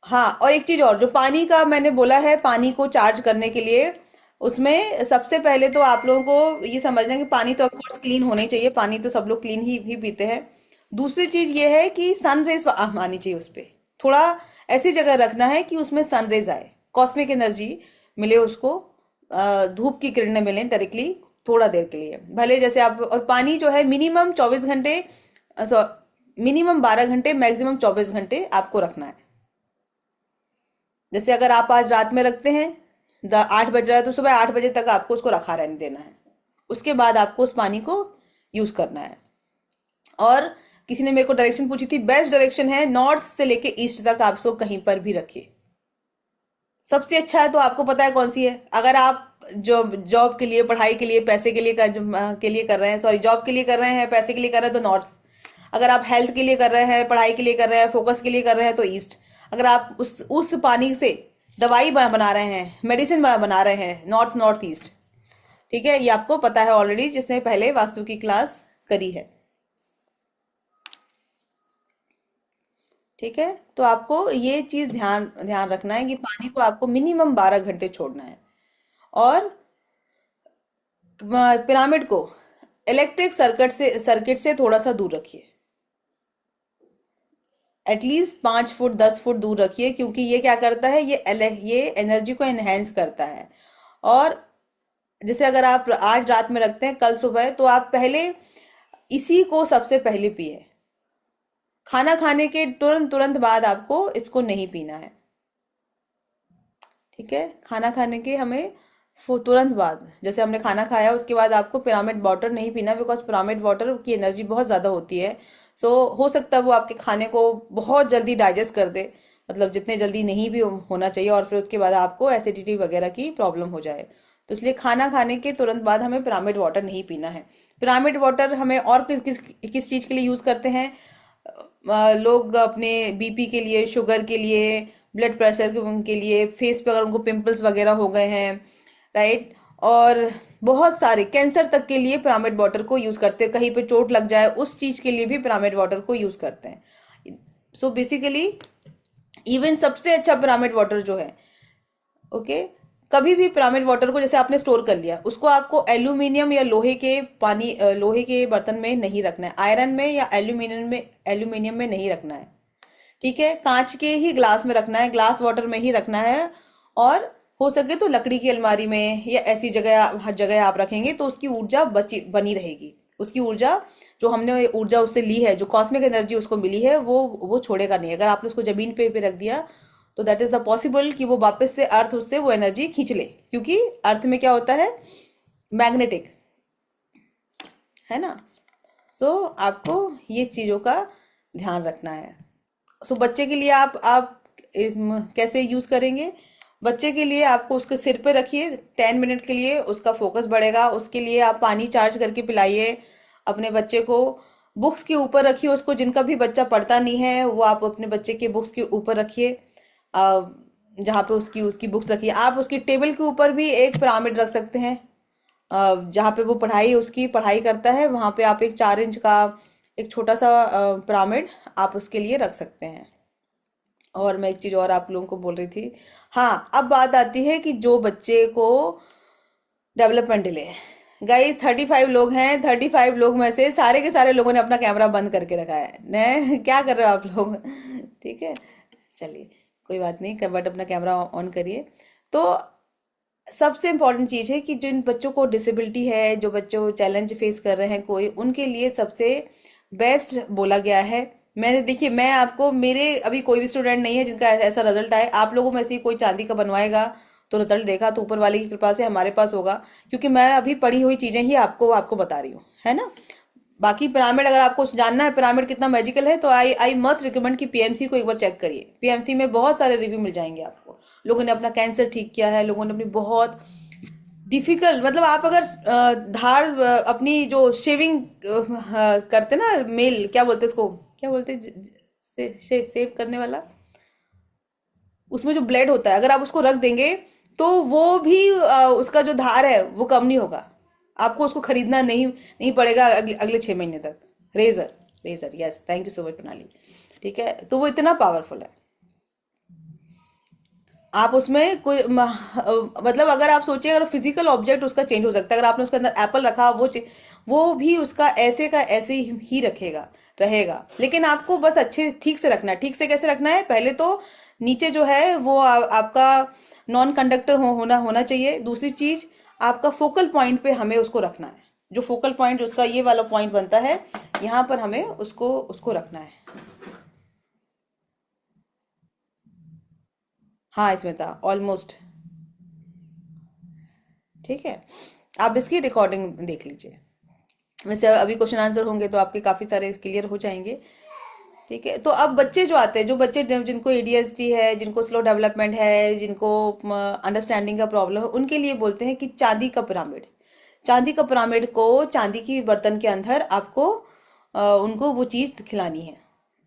हाँ, और एक चीज और, जो पानी का मैंने बोला है, पानी को चार्ज करने के लिए, उसमें सबसे पहले तो आप लोगों को ये समझना है कि पानी तो ऑफकोर्स क्लीन होना ही चाहिए, पानी तो सब लोग क्लीन ही पीते हैं। दूसरी चीज ये है कि सनरेज आनी चाहिए उस पे, थोड़ा ऐसी जगह रखना है कि उसमें सनरेज आए, कॉस्मिक एनर्जी मिले उसको, धूप की किरणें मिलें डायरेक्टली, थोड़ा देर के लिए भले। जैसे आप, और पानी जो है मिनिमम 24 घंटे, मिनिमम 12 घंटे, मैक्सिमम 24 घंटे आपको रखना है। जैसे अगर आप आज रात में रखते हैं, 8 बज रहा है, तो सुबह 8 बजे तक आपको उसको रखा रहने देना है, उसके बाद आपको उस पानी को यूज करना है। और किसी ने मेरे को डायरेक्शन पूछी थी, बेस्ट डायरेक्शन है नॉर्थ से लेके ईस्ट तक, आप इसको कहीं पर भी रखिए, सबसे अच्छा है। तो आपको पता है कौन सी है? अगर आप जो जॉब के लिए, पढ़ाई के लिए, पैसे के लिए कर रहे हैं, सॉरी जॉब के लिए कर रहे हैं, पैसे के लिए कर रहे हैं, तो नॉर्थ। अगर आप हेल्थ के लिए कर रहे हैं, पढ़ाई के लिए कर रहे हैं, फोकस के लिए कर रहे हैं, तो ईस्ट। अगर आप उस पानी से दवाई बना रहे हैं, मेडिसिन बना रहे हैं, नॉर्थ, नॉर्थ ईस्ट। ठीक है, ये आपको पता है ऑलरेडी, जिसने पहले वास्तु की क्लास करी है। ठीक है, तो आपको ये चीज ध्यान ध्यान रखना है कि पानी को आपको मिनिमम 12 घंटे छोड़ना है। और पिरामिड को इलेक्ट्रिक सर्किट से थोड़ा सा दूर रखिए, एटलीस्ट 5 फुट 10 फुट दूर रखिए, क्योंकि ये क्या करता है, ये एनर्जी को एनहेंस करता है। और जैसे अगर आप आज रात में रखते हैं, कल सुबह तो आप पहले इसी को सबसे पहले पिए, खाना खाने के तुरंत तुरंत बाद आपको इसको नहीं पीना है। ठीक है, खाना खाने के हमें तुरंत बाद, जैसे हमने खाना खाया उसके बाद आपको पिरामिड वाटर नहीं पीना, बिकॉज पिरामिड वाटर की एनर्जी बहुत ज़्यादा होती है। सो हो सकता है वो आपके खाने को बहुत जल्दी डाइजेस्ट कर दे, मतलब जितने जल्दी नहीं भी होना चाहिए, और फिर उसके बाद आपको एसिडिटी वगैरह की प्रॉब्लम हो जाए। तो इसलिए खाना खाने के तुरंत बाद हमें पिरामिड वाटर नहीं पीना है। पिरामिड वाटर हमें और किस चीज़ के लिए यूज़ करते हैं? लोग अपने बीपी के लिए, शुगर के लिए, ब्लड प्रेशर के लिए, फेस पे अगर उनको पिंपल्स वगैरह हो गए हैं, राइट, और बहुत सारे कैंसर तक के लिए पिरामिड वाटर को यूज़ करते हैं। कहीं पे चोट लग जाए उस चीज़ के लिए भी पिरामिड वाटर को यूज़ करते हैं। सो बेसिकली इवन सबसे अच्छा पिरामिड वाटर जो है, ओके, कभी भी पिरामिड वाटर को जैसे आपने स्टोर कर लिया, उसको आपको एल्यूमिनियम या लोहे के बर्तन में नहीं रखना है, आयरन में या एल्यूमिनियम में नहीं रखना है। ठीक है, कांच के ही ग्लास में रखना है, ग्लास वाटर में ही रखना है। और हो सके तो लकड़ी की अलमारी में या ऐसी जगह, हर जगह आप रखेंगे तो उसकी ऊर्जा बनी रहेगी। उसकी ऊर्जा, जो हमने ऊर्जा उससे ली है, जो कॉस्मिक एनर्जी उसको मिली है, वो छोड़ेगा नहीं। अगर आपने उसको जमीन पे रख दिया तो दैट इज द पॉसिबल कि वो वापस से अर्थ उससे वो एनर्जी खींच ले, क्योंकि अर्थ में क्या होता है, मैग्नेटिक, है ना। सो आपको ये चीज़ों का ध्यान रखना है। सो बच्चे के लिए आप कैसे यूज़ करेंगे? बच्चे के लिए आपको उसके सिर पे रखिए 10 मिनट के लिए, उसका फोकस बढ़ेगा। उसके लिए आप पानी चार्ज करके पिलाइए अपने बच्चे को। बुक्स के ऊपर रखिए उसको, जिनका भी बच्चा पढ़ता नहीं है वो आप अपने बच्चे के बुक्स के ऊपर रखिए, जहाँ पे उसकी उसकी बुक्स रखिए। आप उसकी टेबल के ऊपर भी एक पिरामिड रख सकते हैं, जहाँ पे वो उसकी पढ़ाई करता है, वहाँ पे आप एक 4 इंच का एक छोटा सा पिरामिड आप उसके लिए रख सकते हैं। और मैं एक चीज़ और आप लोगों को बोल रही थी, हाँ, अब बात आती है कि जो बच्चे को डेवलपमेंट डिले है। गाइस 35 लोग हैं, 35 लोग में से सारे के सारे लोगों ने अपना कैमरा बंद करके रखा है ने क्या कर रहे हो आप लोग? ठीक है, चलिए कोई बात नहीं, बट अपना कैमरा ऑन करिए। तो सबसे इम्पोर्टेंट चीज़ है कि जिन बच्चों को डिसेबिलिटी है, जो बच्चों चैलेंज फेस कर रहे हैं कोई, उनके लिए सबसे बेस्ट बोला गया है। मैं देखिए, मैं आपको, मेरे अभी कोई भी स्टूडेंट नहीं है जिनका ऐसा रिजल्ट आए। आप लोगों में से कोई चांदी का बनवाएगा तो रिजल्ट देखा तो ऊपर वाले की कृपा से हमारे पास होगा, क्योंकि मैं अभी पढ़ी हुई चीजें ही आपको आपको बता रही हूँ, है ना। बाकी पिरामिड अगर आपको जानना है पिरामिड कितना मैजिकल है, तो आई आई मस्ट रिकमेंड कि पीएमसी को एक बार चेक करिए। पीएमसी में बहुत सारे रिव्यू मिल जाएंगे आपको, लोगों ने अपना कैंसर ठीक किया है, लोगों ने अपनी बहुत डिफिकल्ट, मतलब आप अगर धार अपनी जो शेविंग करते ना, मेल क्या बोलते हैं उसको, क्या बोलते हैं सेव करने वाला, उसमें जो ब्लेड होता है अगर आप उसको रख देंगे तो वो भी उसका जो धार है वो कम नहीं होगा, आपको उसको खरीदना नहीं नहीं पड़ेगा अगले 6 महीने तक। Razor, razor, yes, thank you so much Pranali. ठीक है, तो वो इतना पावरफुल है। आप उसमें कोई मतलब अगर आप सोचिए अगर फिजिकल ऑब्जेक्ट उसका चेंज हो सकता है, अगर आपने उसके अंदर एप्पल रखा वो भी उसका ऐसे का ऐसे ही रखेगा रहेगा, लेकिन आपको बस अच्छे ठीक से रखना है। ठीक से कैसे रखना है, पहले तो नीचे जो है वो आपका नॉन कंडक्टर होना होना चाहिए। दूसरी चीज, आपका फोकल पॉइंट पे हमें उसको रखना है, जो फोकल पॉइंट उसका ये वाला पॉइंट बनता है, यहाँ पर हमें उसको उसको रखना है। हाँ इसमें था ऑलमोस्ट। ठीक है, आप इसकी रिकॉर्डिंग देख लीजिए। वैसे अभी क्वेश्चन आंसर होंगे तो आपके काफ़ी सारे क्लियर हो जाएंगे। ठीक है, तो अब बच्चे जो आते हैं, जो बच्चे जिनको एडीएचडी है, जिनको स्लो डेवलपमेंट है, जिनको अंडरस्टैंडिंग का प्रॉब्लम है, उनके लिए बोलते हैं कि चांदी का पिरामिड। चांदी का पिरामिड को चांदी की बर्तन के अंदर आपको उनको वो चीज़ खिलानी है।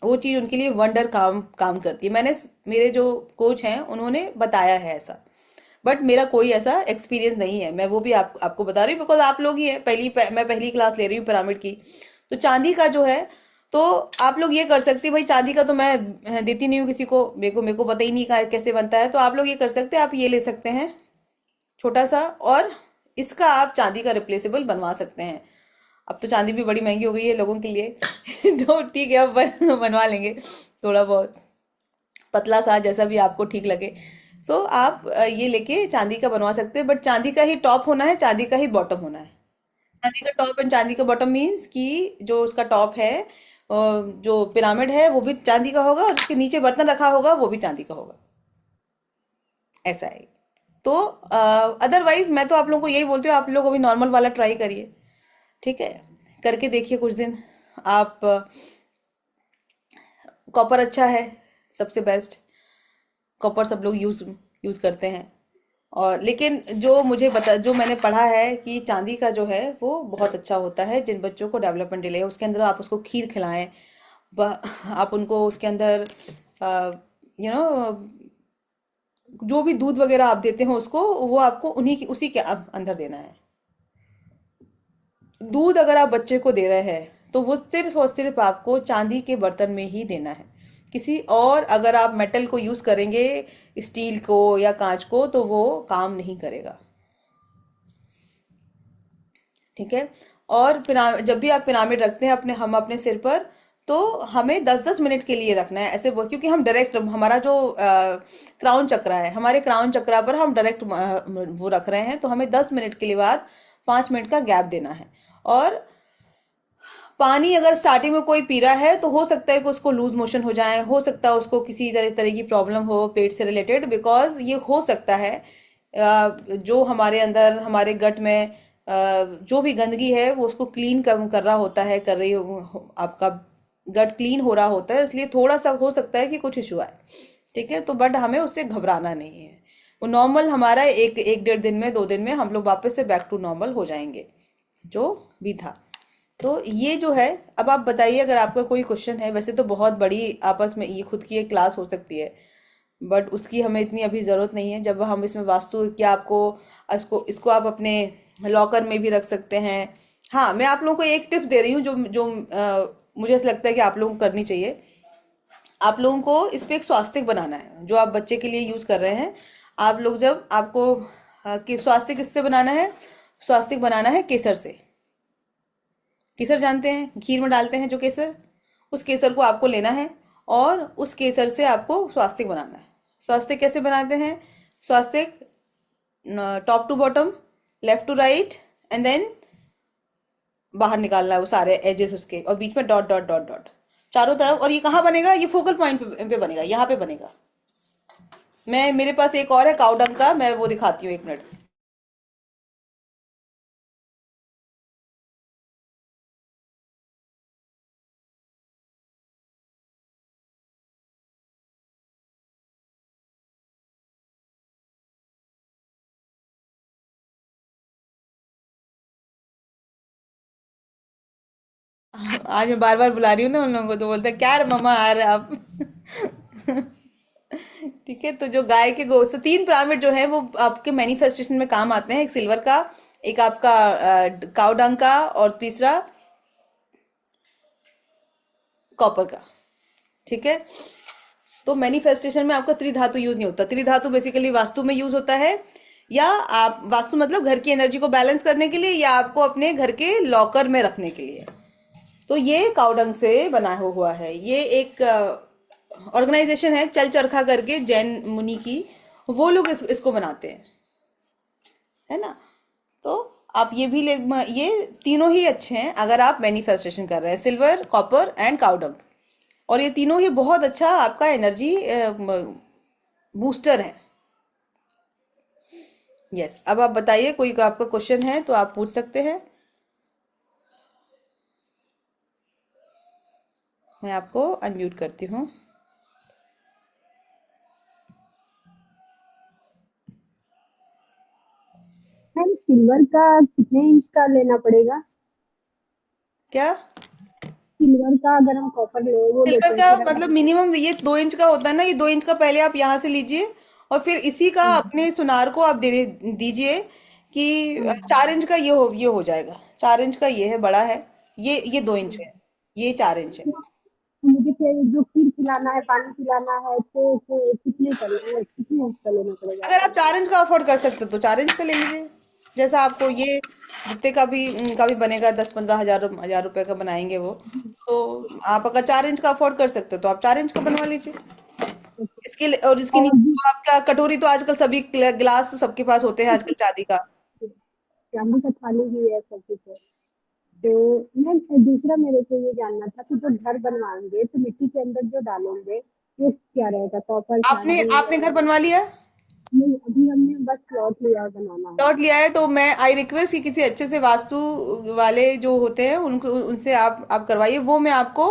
वो चीज़ उनके लिए वंडर काम काम करती है। मेरे जो कोच हैं उन्होंने बताया है ऐसा, बट मेरा कोई ऐसा एक्सपीरियंस नहीं है। मैं वो भी आपको बता रही हूँ बिकॉज आप लोग ही है मैं पहली क्लास ले रही हूँ पिरामिड की। तो चांदी का जो है, तो आप लोग ये कर सकते हैं, भाई चांदी का तो मैं देती नहीं हूँ किसी को, मेरे को पता ही नहीं कैसे बनता है। तो आप लोग ये कर सकते हैं, आप ये ले सकते हैं छोटा सा, और इसका आप चांदी का रिप्लेसेबल बनवा सकते हैं। अब तो चांदी भी बड़ी महंगी हो गई है लोगों के लिए तो ठीक है, अब बनवा लेंगे थोड़ा बहुत पतला सा, जैसा भी आपको ठीक लगे। सो आप ये लेके चांदी का बनवा सकते हैं, बट चांदी का ही टॉप होना है, चांदी का ही बॉटम होना है। चांदी का टॉप एंड चांदी का बॉटम मीन्स कि जो उसका टॉप है जो पिरामिड है वो भी चांदी का होगा, और उसके नीचे बर्तन रखा होगा वो भी चांदी का होगा, ऐसा है। तो अदरवाइज मैं तो आप लोगों को यही बोलती हूँ, आप लोग अभी नॉर्मल वाला ट्राई करिए। ठीक है, करके देखिए कुछ दिन आप। कॉपर अच्छा है, सबसे बेस्ट। कॉपर सब लोग यूज यूज करते हैं। और लेकिन जो मैंने पढ़ा है कि चांदी का जो है वो बहुत अच्छा होता है जिन बच्चों को डेवलपमेंट डिले है। उसके अंदर आप उसको खीर खिलाएं, आप उनको उसके अंदर जो भी दूध वगैरह आप देते हो उसको, वो आपको उसी के अंदर देना है। दूध अगर आप बच्चे को दे रहे हैं तो वो सिर्फ और सिर्फ आपको चांदी के बर्तन में ही देना है। किसी और अगर आप मेटल को यूज करेंगे, स्टील को या कांच को, तो वो काम नहीं करेगा। ठीक है, और जब भी आप पिरामिड रखते हैं हम अपने सिर पर, तो हमें 10-10 मिनट के लिए रखना है ऐसे वो, क्योंकि हम डायरेक्ट हमारा जो क्राउन चक्रा है, हमारे क्राउन चक्रा पर हम डायरेक्ट वो रख रहे हैं, तो हमें 10 मिनट के लिए बाद 5 मिनट का गैप देना है। और पानी अगर स्टार्टिंग में कोई पी रहा है तो हो सकता है कि उसको लूज मोशन हो जाए, हो सकता है उसको किसी तरह की प्रॉब्लम हो पेट से रिलेटेड, बिकॉज ये हो सकता है जो हमारे अंदर हमारे गट में जो भी गंदगी है वो उसको क्लीन कर रहा होता है, आपका गट क्लीन हो रहा होता है, इसलिए थोड़ा सा हो सकता है कि कुछ इशू आए। ठीक है, तो बट हमें उससे घबराना नहीं है। वो नॉर्मल हमारा एक एक 1.5 दिन में 2 दिन में हम लोग वापस से बैक टू नॉर्मल हो जाएंगे जो भी था। तो ये जो है, अब आप बताइए अगर आपका कोई क्वेश्चन है। वैसे तो बहुत बड़ी आपस में ये खुद की एक क्लास हो सकती है, बट उसकी हमें इतनी अभी ज़रूरत नहीं है। जब हम इसमें वास्तु क्या आपको इसको इसको आप अपने लॉकर में भी रख सकते हैं। हाँ, मैं आप लोगों को एक टिप्स दे रही हूँ जो जो मुझे ऐसा लगता है कि आप लोगों को करनी चाहिए। आप लोगों को इस पे एक स्वास्तिक बनाना है जो आप बच्चे के लिए यूज़ कर रहे हैं। आप लोग जब आपको कि स्वास्तिक किससे बनाना है, स्वास्तिक बनाना है केसर से। केसर जानते हैं, खीर में डालते हैं जो केसर, उस केसर को आपको लेना है और उस केसर से आपको स्वास्तिक बनाना है। स्वास्तिक कैसे बनाते हैं, स्वास्तिक top to bottom, left to right, and then बाहर निकालना है वो सारे एजेस उसके, और बीच में डॉट डॉट डॉट डॉट चारों तरफ। और ये कहाँ बनेगा, ये फोकल पॉइंट पे बनेगा, यहाँ पे बनेगा। मैं मेरे पास एक और है काउडंग का, मैं वो दिखाती हूँ, एक मिनट। आज मैं बार बार बुला रही हूँ ना उन लोगों को, तो बोलते हैं क्या रे मम्मा आ रहे आप। ठीक है, तो जो गाय के गो से 3 पिरामिड जो है वो आपके मैनिफेस्टेशन में काम आते हैं। एक सिल्वर का, एक आपका काउडंग का, और तीसरा कॉपर का। ठीक है, तो मैनिफेस्टेशन में आपका त्रिधातु यूज नहीं होता। त्रिधातु बेसिकली वास्तु में यूज होता है, या आप वास्तु मतलब घर की एनर्जी को बैलेंस करने के लिए, या आपको अपने घर के लॉकर में रखने के लिए। तो ये काउडंग से बना हुआ है। ये एक ऑर्गेनाइजेशन है चल चरखा करके, जैन मुनि की, वो लोग इसको बनाते हैं, है ना। तो आप ये भी ले, ये तीनों ही अच्छे हैं अगर आप मैनिफेस्टेशन कर रहे हैं, सिल्वर, कॉपर एंड काउडंग। और ये तीनों ही बहुत अच्छा आपका एनर्जी बूस्टर है। यस, अब आप बताइए, कोई आपका क्वेश्चन है तो आप पूछ सकते हैं। मैं आपको अनम्यूट करती हूँ। मैम सिल्वर का कितने इंच का लेना पड़ेगा? क्या? सिल्वर का अगर हम कॉपर ले वो सिल्वर लेते हैं का फिर मतलब अगर मिनिमम ये 2 इंच का होता है ना, ये 2 इंच का पहले आप यहाँ से लीजिए, और फिर इसी का अपने सुनार को आप दे दीजिए कि 4 इंच का ये हो जाएगा। 4 इंच का ये है, बड़ा है। ये 2 इंच है, ये 4 इंच है। मुझे जो खीर खिलाना है पानी पिलाना है तो कितने इंच का लेना पड़ेगा? अगर आप 4 इंच का अफोर्ड कर सकते हो तो 4 इंच का ले लीजिए। जैसा आपको ये जितने का भी बनेगा, 10-15 हजार रुपए का बनाएंगे वो, तो आप अगर 4 इंच का अफोर्ड कर सकते हो तो आप 4 इंच का बनवा लीजिए। इसके लिए, और इसके और नीचे भी तो आपका कटोरी, तो आजकल सभी गिलास तो सबके पास होते हैं आजकल, चांदी का। चांदी का थाली भी है सब कुछ है। तो मैम दूसरा मेरे को ये जानना था कि जो घर बनवाएंगे तो मिट्टी के अंदर जो डालेंगे वो क्या रहेगा, कॉपर आपने चांदी आपने घर और बनवा लिया? नहीं अभी हमने बस प्लॉट लिया है, बनाना है। प्लॉट लिया है, तो मैं आई रिक्वेस्ट कि किसी अच्छे से वास्तु वाले जो होते हैं उनको, उनसे आप करवाइए। वो मैं आपको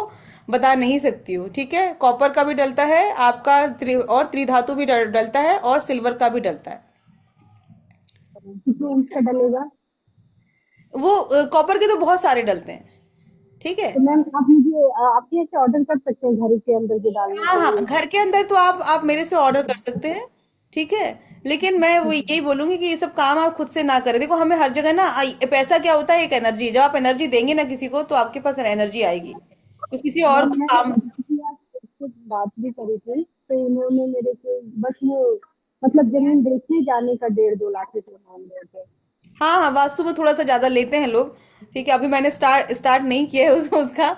बता नहीं सकती हूँ। ठीक है, कॉपर का भी डलता है आपका, और त्रिधातु भी डलता है, और सिल्वर का भी डलता है। कितने इंच का डलेगा? वो कॉपर के तो बहुत सारे डलते हैं। ठीक है। तो मैम आप मुझे आप ये से ऑर्डर कर सकते हैं घर के अंदर के डालने हाँ के हाँ, लिए? घर के अंदर तो आप मेरे से ऑर्डर कर सकते हैं। ठीक है, लेकिन मैं वो यही बोलूंगी कि ये सब काम आप खुद से ना करें। देखो, हमें हर जगह ना पैसा क्या होता है, एक एनर्जी। जब आप एनर्जी देंगे ना किसी को, तो आपके पास एनर्जी आएगी, तो किसी और मैम को मैं काम। अभी आपसे कुछ बात भी करी थी तो उन्होंने मेरे को बस वो मतलब जमीन देखने जाने का 1.5-2 लाख रुपए मांग रहे थे। हाँ हाँ, वास्तु में थोड़ा सा ज्यादा लेते हैं लोग। ठीक है, अभी मैंने स्टार्ट नहीं किया है उसका।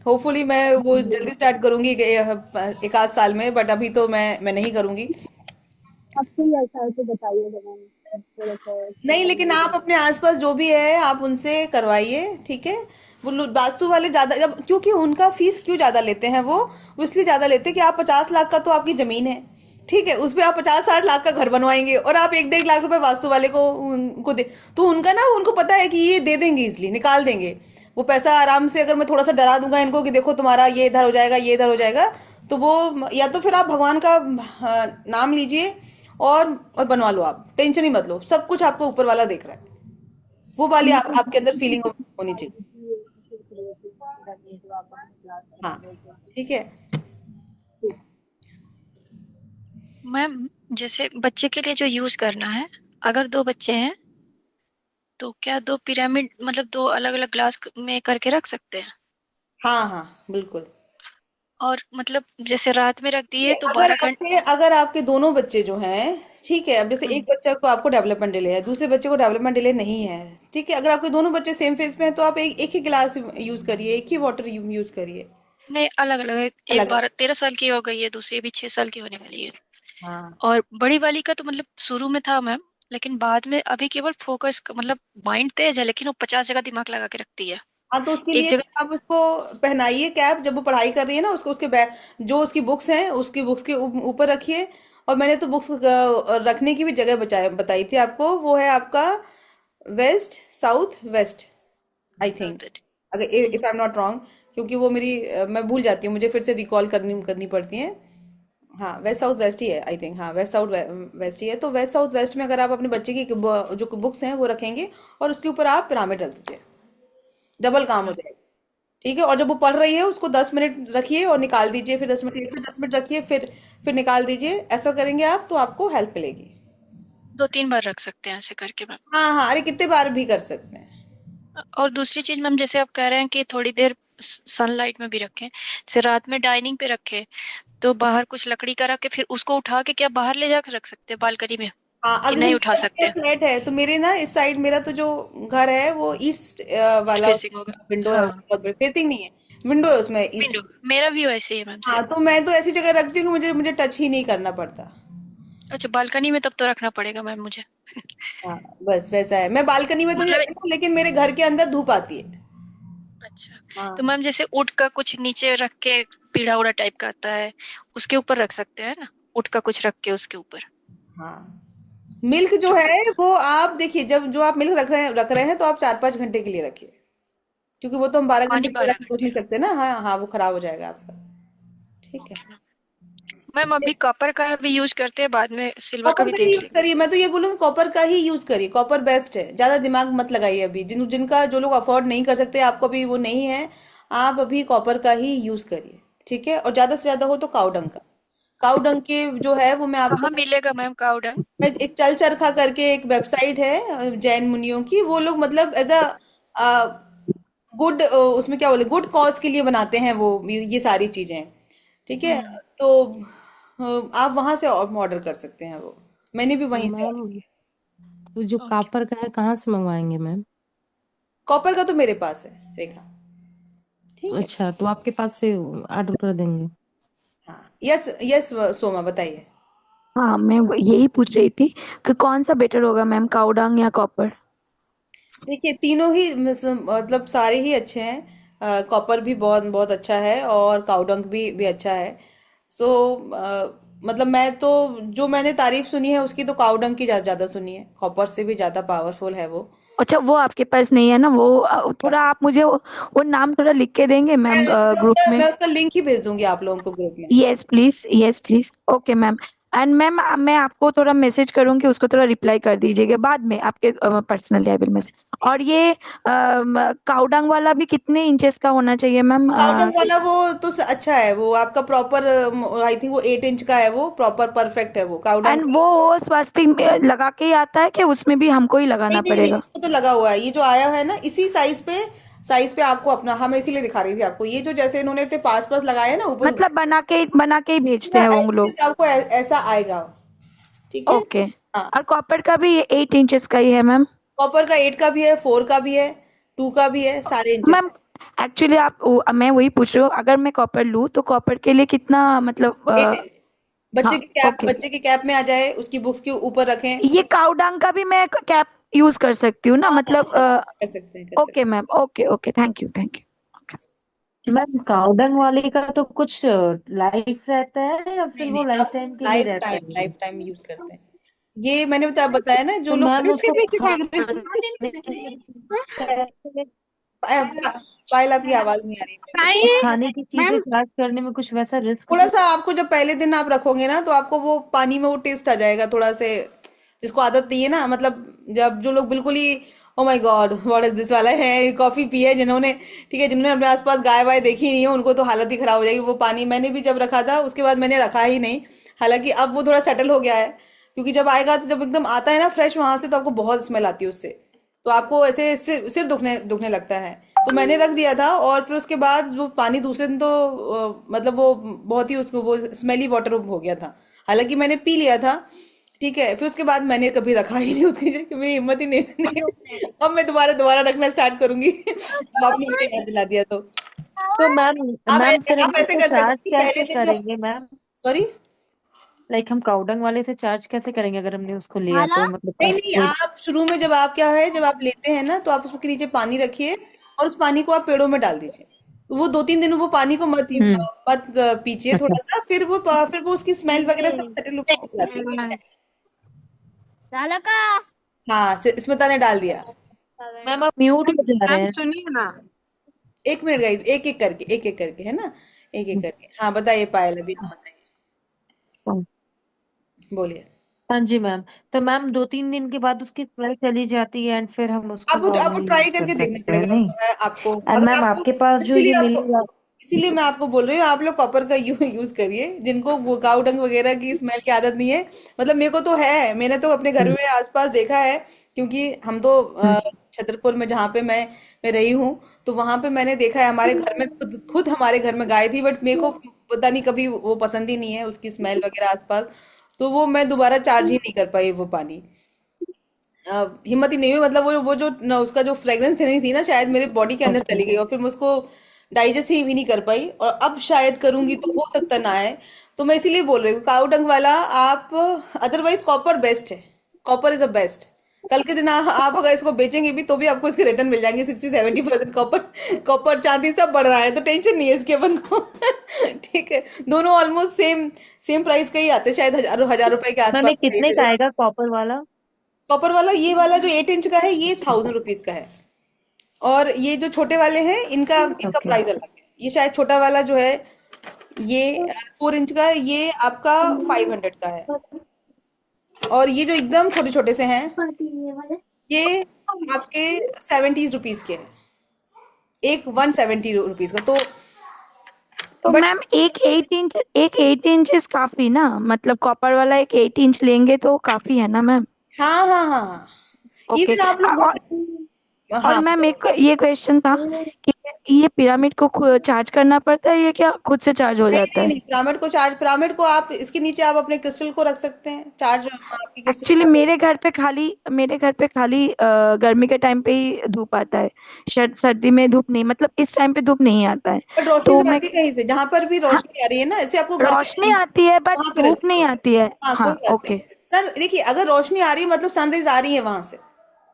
होपफुली मैं वो जल्दी स्टार्ट करूंगी, 1 आध साल में, बट अभी तो मैं नहीं करूंगी। आपको ही ऐसा है तो बताइएगा मैम, थोड़ा सा नहीं, सलाह लेकिन मिल आप अपने जाएगा। आसपास जो भी है आप उनसे करवाइए। ठीक है, वो वास्तु वाले ज्यादा, जब क्योंकि उनका फीस क्यों ज्यादा लेते हैं वो इसलिए ज्यादा लेते हैं कि आप 50 लाख का तो आपकी जमीन है। ठीक है, उस पे आप 50-60 लाख का घर बनवाएंगे, और आप 1-1.5 लाख रुपए वास्तु वाले को उनको दे, तो उनका ना, उनको पता है कि ये दे देंगे, इसलिए निकाल देंगे वो पैसा आराम से। अगर मैं थोड़ा सा डरा दूंगा इनको कि देखो तुम्हारा ये इधर हो जाएगा, ये इधर हो जाएगा, तो वो, या तो फिर आप भगवान का नाम लीजिए, और बनवा लो। आप टेंशन ही मत लो, सब कुछ आपको ऊपर वाला देख रहा है। वो वाली मैं आपके अंदर फीलिंग होनी चाहिए। सोच रही थी तो आप क्लास हाँ, करेंगे तो ठीक है। मैम, जैसे बच्चे के लिए जो यूज करना है, अगर 2 बच्चे हैं तो क्या 2 पिरामिड मतलब 2 अलग-अलग ग्लास में करके रख सकते हैं? हाँ हाँ, बिल्कुल। और मतलब जैसे रात में रख ठीक दिए है, तो 12 घंटे। अगर आपके दोनों बच्चे जो हैं, ठीक है, अब जैसे एक बच्चा को आपको डेवलपमेंट डिले है, दूसरे बच्चे को डेवलपमेंट डिले नहीं है। ठीक है, अगर आपके दोनों बच्चे सेम फेज पे हैं, तो आप एक ही गिलास यूज करिए, एक ही वाटर यूज करिए। नहीं, अलग अलग है। एक अलग अलग। 12-13 साल की हो गई है, दूसरी भी 6 साल की होने वाली है। हाँ और बड़ी वाली का तो मतलब शुरू में था मैम, लेकिन बाद में अभी केवल फोकस मतलब माइंड तेज है, लेकिन वो 50 जगह दिमाग लगा के रखती है हाँ, तो उसके एक लिए जगह। आप उसको पहनाइए कैप, जब वो पढ़ाई कर रही है ना, उसको उसके बैग, जो उसकी बुक्स हैं, उसकी बुक्स के ऊपर रखिए। और मैंने तो बुक्स रखने की भी जगह बताई थी आपको, वो है आपका west south west, I think, Noted. अगर if I am not wrong, क्योंकि वो मेरी मैं भूल जाती हूँ, मुझे फिर से रिकॉल करनी करनी पड़ती है। हाँ वेस्ट साउथ वेस्ट ही है आई थिंक, हाँ वेस्ट साउथ वेस्ट ही है। तो वेस्ट साउथ वेस्ट में अगर आप अपने बच्चे की जो बुक्स हैं वो रखेंगे और उसके ऊपर आप पिरामिड रख दीजिए, डबल काम हो जाएगा। ठीक है, और जब वो पढ़ रही है उसको 10 मिनट रखिए और निकाल दीजिए, फिर 10 मिनट, फिर 10 मिनट रखिए, फिर निकाल दीजिए। ऐसा करेंगे आप तो आपको हेल्प मिलेगी। 2-3 बार रख सकते हैं ऐसे करके मैम। हाँ हाँ, अरे कितने बार भी कर सकते हैं। और दूसरी चीज मैम, जैसे आप कह रहे हैं कि थोड़ी देर सनलाइट में भी रखें, जैसे रात में डाइनिंग पे रखें, तो बाहर कुछ लकड़ी का रख के फिर उसको उठा के क्या बाहर ले जाकर रख सकते हैं बालकनी में, हाँ, कि अब जैसे नहीं उठा मेरा सकते? फ्लैट है तो मेरे ना इस साइड, मेरा तो जो घर है वो ईस्ट वाला फेसिंग होगा। विंडो है, हाँ, उसमें बहुत बड़ी फेसिंग नहीं है, विंडो है उसमें ईस्ट। विंडो मेरा भी वैसे ही है मैम, हाँ सेम। तो मैं तो ऐसी जगह रखती हूँ कि मुझे मुझे टच ही नहीं करना पड़ता। अच्छा, बालकनी में तब तो रखना पड़ेगा मैम मुझे। हाँ बस वैसा है, मैं बालकनी में तो नहीं मतलब रखती हूँ, लेकिन मेरे घर के अंदर धूप आती है। अच्छा, तो हाँ मैम जैसे ऊँट का कुछ नीचे रख के, पीढ़ा उड़ा टाइप का आता है, उसके ऊपर रख सकते हैं ना, ऊँट का कुछ रख के उसके ऊपर। हाँ, मिल्क जो क्योंकि है वो आप देखिए, जब जो आप मिल्क रख रहे हैं तो आप 4-5 घंटे के लिए रखिए, क्योंकि वो तो हम 12 घंटे पानी के लिए रख 12 रख घंटे नहीं सकते ना। हाँ हाँ, वो खराब हो जाएगा आपका। ठीक है। Okay ma'am. मैम अभी कॉपर का भी यूज करते हैं, बाद में सिल्वर का कॉपर भी का ही देख यूज लेंगे। करिए, मैं तो ये बोलूंगी कॉपर का ही यूज करिए, कॉपर बेस्ट है, ज्यादा दिमाग मत लगाइए अभी। जिनका जो लोग अफोर्ड नहीं कर सकते, आपको अभी वो नहीं है, आप अभी कॉपर का ही यूज करिए। ठीक है, और ज्यादा से ज्यादा हो तो काउडंग का, काउडंग के जो है वो मैं आपको, कहाँ मिलेगा मैम काऊ डंग? मैं एक चल चरखा करके एक वेबसाइट है जैन मुनियों की, वो लोग मतलब एज अ गुड, उसमें क्या बोले, गुड कॉज के लिए बनाते हैं वो ये सारी चीजें। ठीक है, हम्म। तो आप वहां से ऑर्डर कर सकते हैं वो, मैंने भी तो वहीं से मैम, ऑर्डर किया। वो जो ओके। कापर का है कहाँ से मंगवाएंगे मैम? कॉपर का तो मेरे पास है रेखा। ठीक है। अच्छा, तो आपके पास से ऑर्डर कर देंगे। हाँ यस यस, सोमा बताइए। हाँ, मैं यही पूछ रही थी कि कौन सा बेटर होगा मैम, काउडंग या कॉपर? देखिए तीनों ही मतलब सारे ही अच्छे हैं, कॉपर भी बहुत बहुत अच्छा है और काउडंक भी अच्छा है। सो मतलब मैं तो, जो मैंने तारीफ सुनी है उसकी, तो काउडंक की ज्यादा सुनी है, कॉपर से भी ज्यादा पावरफुल है वो। अच्छा, वो आपके पास नहीं है ना वो? थोड़ा आप मुझे वो नाम थोड़ा लिख के देंगे मैम ग्रुप में? मैं उसका लिंक ही भेज दूंगी आप लोगों को ग्रुप में। Yes please, yes please. Okay ma'am. And ma'am मैं आपको थोड़ा मैसेज करूंगी, उसको थोड़ा रिप्लाई कर दीजिएगा बाद में आपके पर्सनल लेवल में से। और ये काउडंग वाला भी कितने इंचेस का होना चाहिए मैम? काउडंक वाला वो तो अच्छा है, वो आपका प्रॉपर, आई थिंक वो 8 इंच का है, वो प्रॉपर परफेक्ट है वो काउडंक एंड का। वो स्वास्थ्य में लगा के ही आता है कि उसमें भी हमको ही नहीं लगाना नहीं नहीं, पड़ेगा? उसको तो लगा हुआ है, ये जो आया है ना इसी साइज पे आपको अपना, हाँ मैं इसीलिए दिखा रही थी आपको, ये जो जैसे इन्होंने इतने पास पास लगाए हैं ना ऊपर मतलब ऊपर, बना के ही भेजते पूरा हैं वो ऐसे लोग? जैसे आपको ऐसा आएगा। ठीक है। ओके। हाँ, और कॉपर का भी 8 इंचेस का ही है मैम? कॉपर का 8 का भी है, 4 का भी है, 2 का भी है, सारे इंचेस। मैम एक्चुअली मैं वही पूछ रही हूँ, अगर मैं कॉपर लूँ तो कॉपर के लिए कितना मतलब 8 इंच, हाँ, ओके। बच्चे की कैप में आ जाए, उसकी बुक्स के ऊपर रखें। ये काउडंग का भी मैं कैप यूज कर सकती हूँ ना, हाँ हाँ मतलब हाँ, कर सकते हैं कर सकते okay ma'am, okay okay, thank you thank you. Ma'am cow dung वाले का तो कुछ लाइफ रहता है या हैं। फिर नहीं वो नहीं, लाइफ आप टाइम के लिए रहता है? लाइफ टाइम यूज करते हैं। ये मैंने बताया ना, जो तो लोग मैम उसको खाने पायल, आपकी आवाज नहीं आ रही है। उसको खाने की चीजें चार्ज करने में कुछ वैसा रिस्क? थोड़ा सा आपको, जब पहले दिन आप रखोगे ना तो आपको वो पानी में वो टेस्ट आ जाएगा थोड़ा से, जिसको आदत नहीं है ना, मतलब जब जो लोग बिल्कुल ही oh my God what is this वाला है, कॉफी पी है जिन्होंने, ठीक है, जिन्होंने अपने आसपास गाय वाय देखी नहीं है, उनको तो हालत ही खराब हो जाएगी। वो पानी मैंने भी जब रखा था उसके बाद मैंने रखा ही नहीं, हालांकि अब वो थोड़ा सेटल हो गया है, क्योंकि जब आएगा तो जब एकदम आता है ना फ्रेश वहां से, तो आपको बहुत स्मेल आती है उससे, तो आपको ऐसे सिर दुखने दुखने लगता है। तो मैंने रख दिया था, और फिर उसके बाद वो पानी दूसरे दिन तो मतलब वो बहुत ही, उसको वो स्मेली वाटर हो गया था, हालांकि मैंने पी लिया था। ठीक है, फिर उसके बाद मैंने कभी रखा ही नहीं उसकी जगह, मेरी हिम्मत ही नहीं होती। अब मैं दोबारा दोबारा रखना स्टार्ट करूंगी। अब आपने मुझे याद दिला दिया तो। तो मैम, मैम फिर हम आप ऐसे उसको कर सकते चार्ज हैं कि पहले कैसे दिन जो, करेंगे मैम? सॉरी, लाइक हम काउडंग वाले से चार्ज कैसे करेंगे अगर हमने उसको लिया तो, मतलब नहीं नहीं, कोई? आप शुरू में जब आप क्या है, जब आप लेते हैं ना तो आप उसके नीचे पानी रखिए और उस पानी को आप पेड़ों में डाल दीजिए। वो 2-3 दिन वो पानी को हम्म मत पीजिए अच्छा थोड़ा सा, फिर वो उसकी स्मेल वगैरह सब सेटल हो जाती है। डाला का हाँ, स्मिता ने डाल दिया। मैम आप म्यूट हो जा रहे मैम हैं। सुनिए ना। एक मिनट गाइस, एक एक करके है ना, एक एक करके। हाँ बताइए पायल, अभी आप बताइए, बोलिए। हाँ जी मैम। तो मैम 2-3 दिन के बाद उसकी स्मेल चली जाती है एंड फिर हम उसको आपको नॉर्मली ट्राई यूज कर करके देखना सकते हैं पड़ेगा, नहीं। आपको एंड अगर मैम आपको, आपके पास जो ये मिली इसीलिए मैं आपको बोल रही हूँ, आप लोग कॉपर का यूज करिए, जिनको वो काऊ डंग वगैरह की स्मेल की आदत नहीं है। मतलब मेरे को तो है, मैंने तो अपने घर हम्म में आसपास देखा है, क्योंकि हम तो हम्म छतरपुर में जहाँ पे मैं रही हूँ, तो वहां पे मैंने देखा है, हमारे घर में खुद खुद हमारे घर में गाय थी, बट मेरे को पता नहीं कभी वो पसंद ही नहीं है उसकी स्मेल वगैरह आसपास, तो वो मैं दोबारा चार्ज ही नहीं कर पाई वो पानी। हिम्मत ही नहीं हुई, मतलब वो जो न, उसका जो फ्रेग्रेंस नहीं थी ना, शायद मेरे बॉडी के अंदर ओके। चली गई, और फिर मैं उसको डाइजेस्ट ही नहीं कर पाई, और अब शायद करूंगी तो हो सकता ना आए। तो मैं इसीलिए बोल रही हूँ काऊ डंग वाला आप, अदरवाइज कॉपर बेस्ट है, कॉपर इज अ बेस्ट। कल के दिन आप अगर इसको बेचेंगे भी तो भी आपको इसके रिटर्न मिल जाएंगे 60-70%। कॉपर कॉपर चांदी सब बढ़ रहा है, तो टेंशन नहीं है इसके अपन को। ठीक है, दोनों ऑलमोस्ट सेम सेम प्राइस का ही आते हैं, शायद हजार रुपए के मैम ये आसपास। कितने का आएगा कॉपर वाला? कॉपर वाला, ये वाला जो 8 इंच का है, ये 1000 रुपीज का है, और ये जो छोटे वाले हैं, इनका इनका ओके। प्राइस अलग है। ये शायद छोटा वाला जो है, ये 4 इंच का है, ये आपका 500 का है, और ये जो एकदम छोटे छोटे से हैं, ये आपके 70 रुपीज के हैं, एक 170 रुपीज का, तो तो बट मैम एक 8 इंच काफी ना, मतलब कॉपर वाला एक 8 इंच लेंगे तो काफी है ना मैम। हाँ हाँ हाँ हाँ, ओके। इवन आप लोग और हाँ मैम बताओ। एक ये क्वेश्चन था कि ये पिरामिड को चार्ज करना पड़ता है, ये क्या खुद से चार्ज हो नहीं जाता नहीं है? नहीं, पिरामिड को आप इसके नीचे आप अपने क्रिस्टल को रख सकते हैं, चार्ज आपकी क्रिस्टल एक्चुअली को। मेरे घर पे खाली गर्मी के टाइम पे ही धूप आता है। सर्दी में धूप नहीं, मतलब इस टाइम पे धूप नहीं आता है। बट रोशनी तो तो मैं आती है कहीं से, जहां पर भी हाँ, रोशनी आ रही है ना, ऐसे आपको घर के रोशनी आती है बट वहां पे रख धूप नहीं दीजिए। आती है। हाँ कोई हाँ बात नहीं। ओके। सर देखिए, अगर रोशनी आ रही है मतलब सनराइज आ रही है वहां से,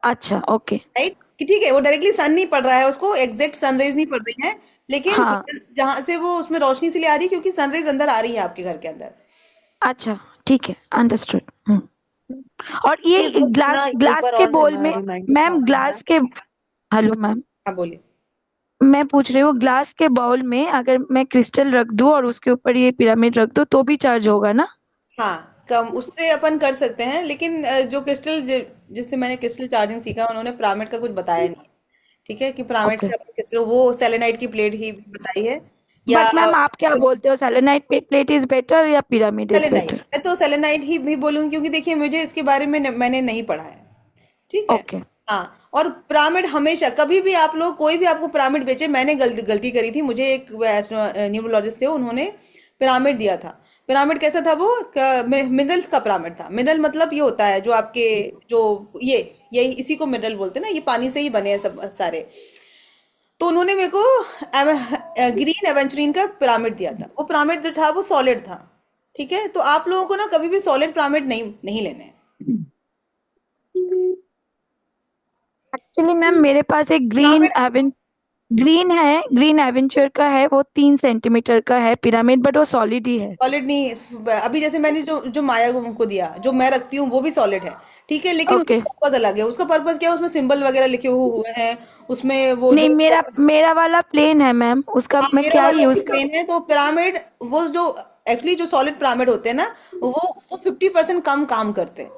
अच्छा ओके। राइट, कि ठीक है वो डायरेक्टली सन नहीं पड़ रहा है, उसको एग्जैक्ट सनराइज नहीं पड़ रही है, लेकिन हाँ जहां से वो उसमें रोशनी इसलिए आ रही है क्योंकि सनराइज अंदर आ रही है आपके घर के अंदर। अच्छा ठीक है, अंडरस्टूड। और ये प्लीज मुझे ना ग्लास एक ग्लास बार के और बोल में, रिमाइंडर मैम मारना है। ग्लास के, हेलो मैम, हाँ बोलिए। मैं पूछ रही हूँ ग्लास के बाउल में अगर मैं क्रिस्टल रख दूं और उसके ऊपर ये पिरामिड रख दूं तो भी चार्ज होगा ना? हाँ, कम उससे अपन कर सकते हैं, लेकिन जो जिससे मैंने क्रिस्टल चार्जिंग सीखा, उन्होंने पिरामिड का कुछ बताया नहीं। ठीक है, कि पिरामिड ओके। से अपन क्रिस्टल, वो सेलेनाइट की प्लेट ही बताई है, या बट मैम आप क्या बोलते हो, सेलेनाइट प्लेट इज बेटर या पिरामिड इज सेलेनाइट, बेटर? मैं तो सेलेनाइट ही भी बोलूंगी, क्योंकि देखिए मुझे इसके बारे में मैंने नहीं पढ़ा है। ठीक है। ओके। हाँ, और पिरामिड हमेशा कभी भी आप लोग, कोई भी आपको पिरामिड बेचे, मैंने गलती करी थी, मुझे एक न्यूरोलॉजिस्ट थे, उन्होंने पिरामिड दिया था। पिरामिड कैसा था वो, मिनरल्स का पिरामिड था। मिनरल मतलब ये होता है जो आपके, जो ये इसी को मिनरल बोलते हैं ना, ये पानी से ही बने हैं सब सारे। तो उन्होंने मेरे को ग्रीन एवेंचुरिन का पिरामिड दिया था, वो पिरामिड जो था वो सॉलिड था। ठीक है, तो आप लोगों को ना कभी भी सॉलिड पिरामिड नहीं नहीं लेने हैं। एक्चुअली मैम मेरे पास एक पिरामिड ग्रीन एवेंचर का है, वो 3 सेंटीमीटर का है पिरामिड, बट वो सॉलिड ही है। सॉलिड नहीं, अभी जैसे मैंने जो जो माया को दिया, जो मैं रखती हूँ वो भी सॉलिड है। ठीक है, लेकिन ओके। उसका पर्पज अलग है। उसका पर्पज क्या है, उसमें सिंबल वगैरह लिखे हुए हैं, उसमें वो नहीं, जो, मेरा वाला प्लेन है मैम, उसका हाँ मैं मेरा क्या वाला भी यूज कर। प्लेन है। तो पिरामिड, वो जो एक्चुअली जो सॉलिड पिरामिड होते हैं ना, वो 50% कम काम करते हैं।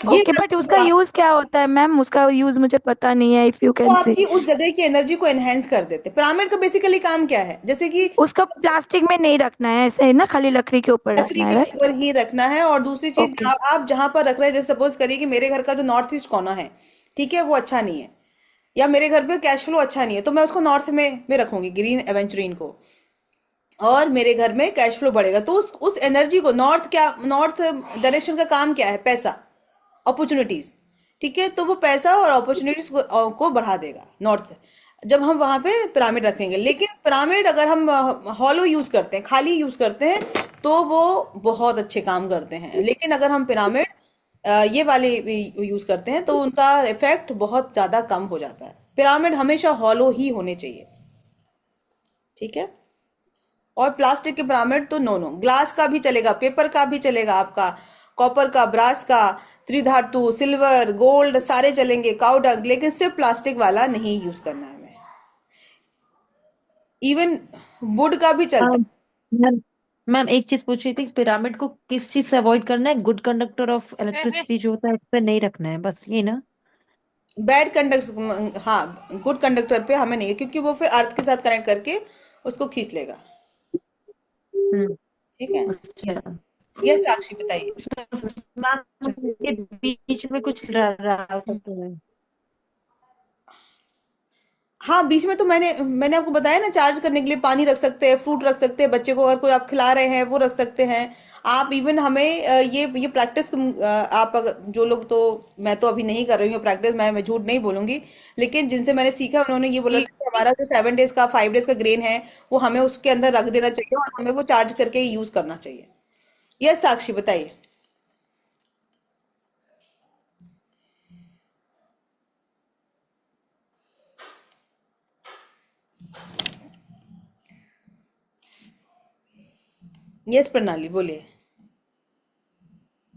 ये ओके, बट उसका गलत, यूज क्या होता है मैम? उसका यूज मुझे पता नहीं है, इफ यू वो कैन से। आपकी उस जगह की एनर्जी को एनहेंस कर देते हैं। पिरामिड का बेसिकली काम क्या है, जैसे कि उसका प्लास्टिक में नहीं रखना है, ऐसे है ना, खाली लकड़ी के ऊपर लकड़ी रखना है, के राइट? ऊपर ही रखना है। और दूसरी चीज, ओके। आप जहां पर रख रहे हैं, जैसे सपोज करिए कि मेरे घर का जो नॉर्थ ईस्ट कोना है, ठीक है, वो अच्छा नहीं है, या मेरे घर पे कैश फ्लो अच्छा नहीं है, तो मैं उसको नॉर्थ में रखूंगी, ग्रीन एवेंचुरिन को, और मेरे घर में कैश फ्लो बढ़ेगा। तो उस एनर्जी को, नॉर्थ डायरेक्शन का काम क्या है, पैसा, अपॉर्चुनिटीज। ठीक है, तो वो पैसा और अपॉर्चुनिटीज को बढ़ा देगा नॉर्थ, जब हम वहां पे पिरामिड रखेंगे। लेकिन पिरामिड अगर हम हॉलो यूज करते हैं, खाली यूज करते हैं, तो वो बहुत अच्छे काम करते हैं। लेकिन अगर हम पिरामिड ये वाले यूज करते हैं, तो उनका इफेक्ट बहुत ज्यादा कम हो जाता है। पिरामिड हमेशा हॉलो ही होने चाहिए। ठीक है। और प्लास्टिक के पिरामिड तो नो नो। ग्लास का भी चलेगा, पेपर का भी चलेगा आपका, कॉपर का, ब्रास का, त्रिधातु, सिल्वर, गोल्ड सारे चलेंगे, काउ डंग, लेकिन सिर्फ प्लास्टिक वाला नहीं यूज करना है हमें। इवन वुड का भी चलता मैम मैम मैम, एक चीज पूछ रही थी, पिरामिड को किस चीज से अवॉइड करना है? गुड कंडक्टर ऑफ इलेक्ट्रिसिटी जो होता है, उस पे नहीं रखना है, बस ये ना? है। बैड कंडक्टर, हाँ, गुड कंडक्टर पे हमें नहीं, क्योंकि वो फिर अर्थ के साथ कनेक्ट करके उसको खींच लेगा। हम्म। ठीक है। अच्छा। यस। यस साक्षी बताइए। मैम, के बीच में कुछ रह सकता है? हाँ, बीच में तो मैंने मैंने आपको बताया ना, चार्ज करने के लिए पानी रख सकते हैं, फ्रूट रख सकते हैं, बच्चे को अगर कोई आप खिला रहे हैं वो रख सकते हैं आप। इवन हमें ये प्रैक्टिस, आप अगर जो लोग, तो मैं तो अभी नहीं कर रही हूँ प्रैक्टिस, मैं झूठ नहीं बोलूंगी, लेकिन जिनसे मैंने सीखा उन्होंने ये बोला था कि हमारा जो 7 डेज का 5 डेज का ग्रेन है वो हमें उसके अंदर रख देना चाहिए और हमें वो चार्ज करके यूज करना चाहिए। यस साक्षी बताइए। यस प्रणाली बोलिए।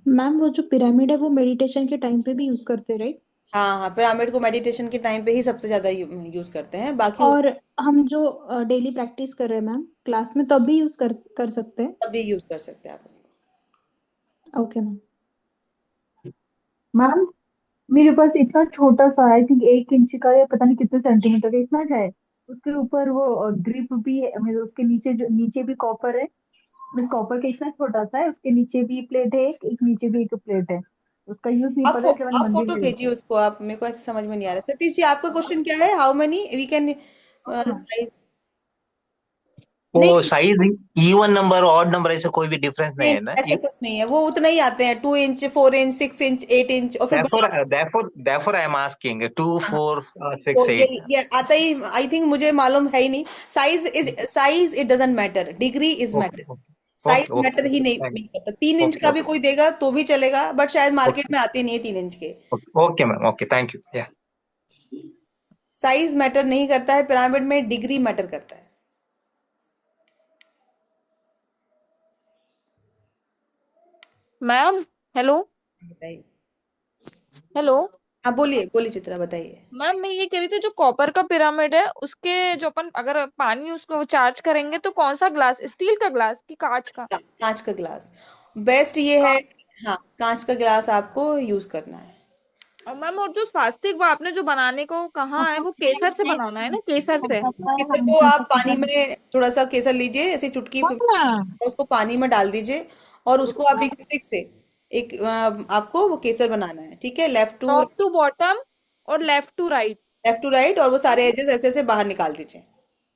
मैम वो जो पिरामिड है वो मेडिटेशन के टाइम पे भी यूज करते हैं, राइट? हाँ हाँ, पिरामिड को मेडिटेशन के टाइम पे ही सबसे ज्यादा यूज करते हैं, बाकी उस और हम जो डेली प्रैक्टिस कर रहे हैं मैम क्लास में, तब भी यूज कर सकते हैं? तभी यूज कर सकते हैं आप उसको। Okay ma'am. मैम, मेरे पास इतना छोटा सा, आई थिंक 1 इंच का या पता नहीं कितने सेंटीमीटर का इतना है। उसके ऊपर वो ग्रिप भी है, मतलब उसके नीचे जो नीचे भी कॉपर है। बस कॉपर का इतना छोटा सा है, उसके नीचे भी प्लेट है, एक नीचे भी एक प्लेट है। उसका यूज नहीं पता, केवल आप मंदिर फोटो में भेजिए यूज। उसको, आप, मेरे को ऐसे समझ में नहीं आ रहा। सतीश जी आपका क्वेश्चन क्या है? How many we can size? नहीं वो size even number odd number ऐसे कोई भी डिफरेंस नहीं नहीं, है ना? ऐसा कुछ नहीं है, वो उतना ही आते हैं, 2 इंच, 4 इंच, 6 इंच, 8 इंच, और फिर therefore बड़ा। therefore I am asking 2 हाँ, 4 तो 6 8। ये आता ही, आई थिंक, मुझे मालूम है ही नहीं। Size it doesn't matter, degree is okay matter. Okay size okay matter okay he okay नहीं थैंक नहीं करता। 3 इंच ओके का भी ओके कोई देगा तो भी चलेगा, बट शायद मार्केट ओके में आते नहीं है 3 इंच के। Okay ma'am, okay thank you या। साइज मैटर नहीं करता है पिरामिड में, डिग्री मैटर करता है। Ma'am, hello. बताइए। हेलो हाँ बोलिए बोलिए चित्रा बताइए। मैम, मैं ये कह रही थी जो कॉपर का पिरामिड है उसके जो अपन अगर पानी उसको चार्ज करेंगे तो कौन सा ग्लास, स्टील का ग्लास कि कांच का? कांच का गिलास बेस्ट ये है। का- हाँ, कांच का गिलास आपको यूज करना है। और मैम, और जो स्वास्तिक वो आपने जो बनाने को कहा है वो केसर से बनाना है ना, केसर से? केसर को आप पानी में, थोड़ा सा केसर लीजिए, ऐसे चुटकी उसको पानी में डाल दीजिए, और उसको आप एक स्टिक से, एक आपको वो केसर बनाना है, ठीक है। टॉप टू बॉटम और लेफ्ट टू राइट, और वो सारे एजेस ऐसे ऐसे बाहर निकाल दीजिए।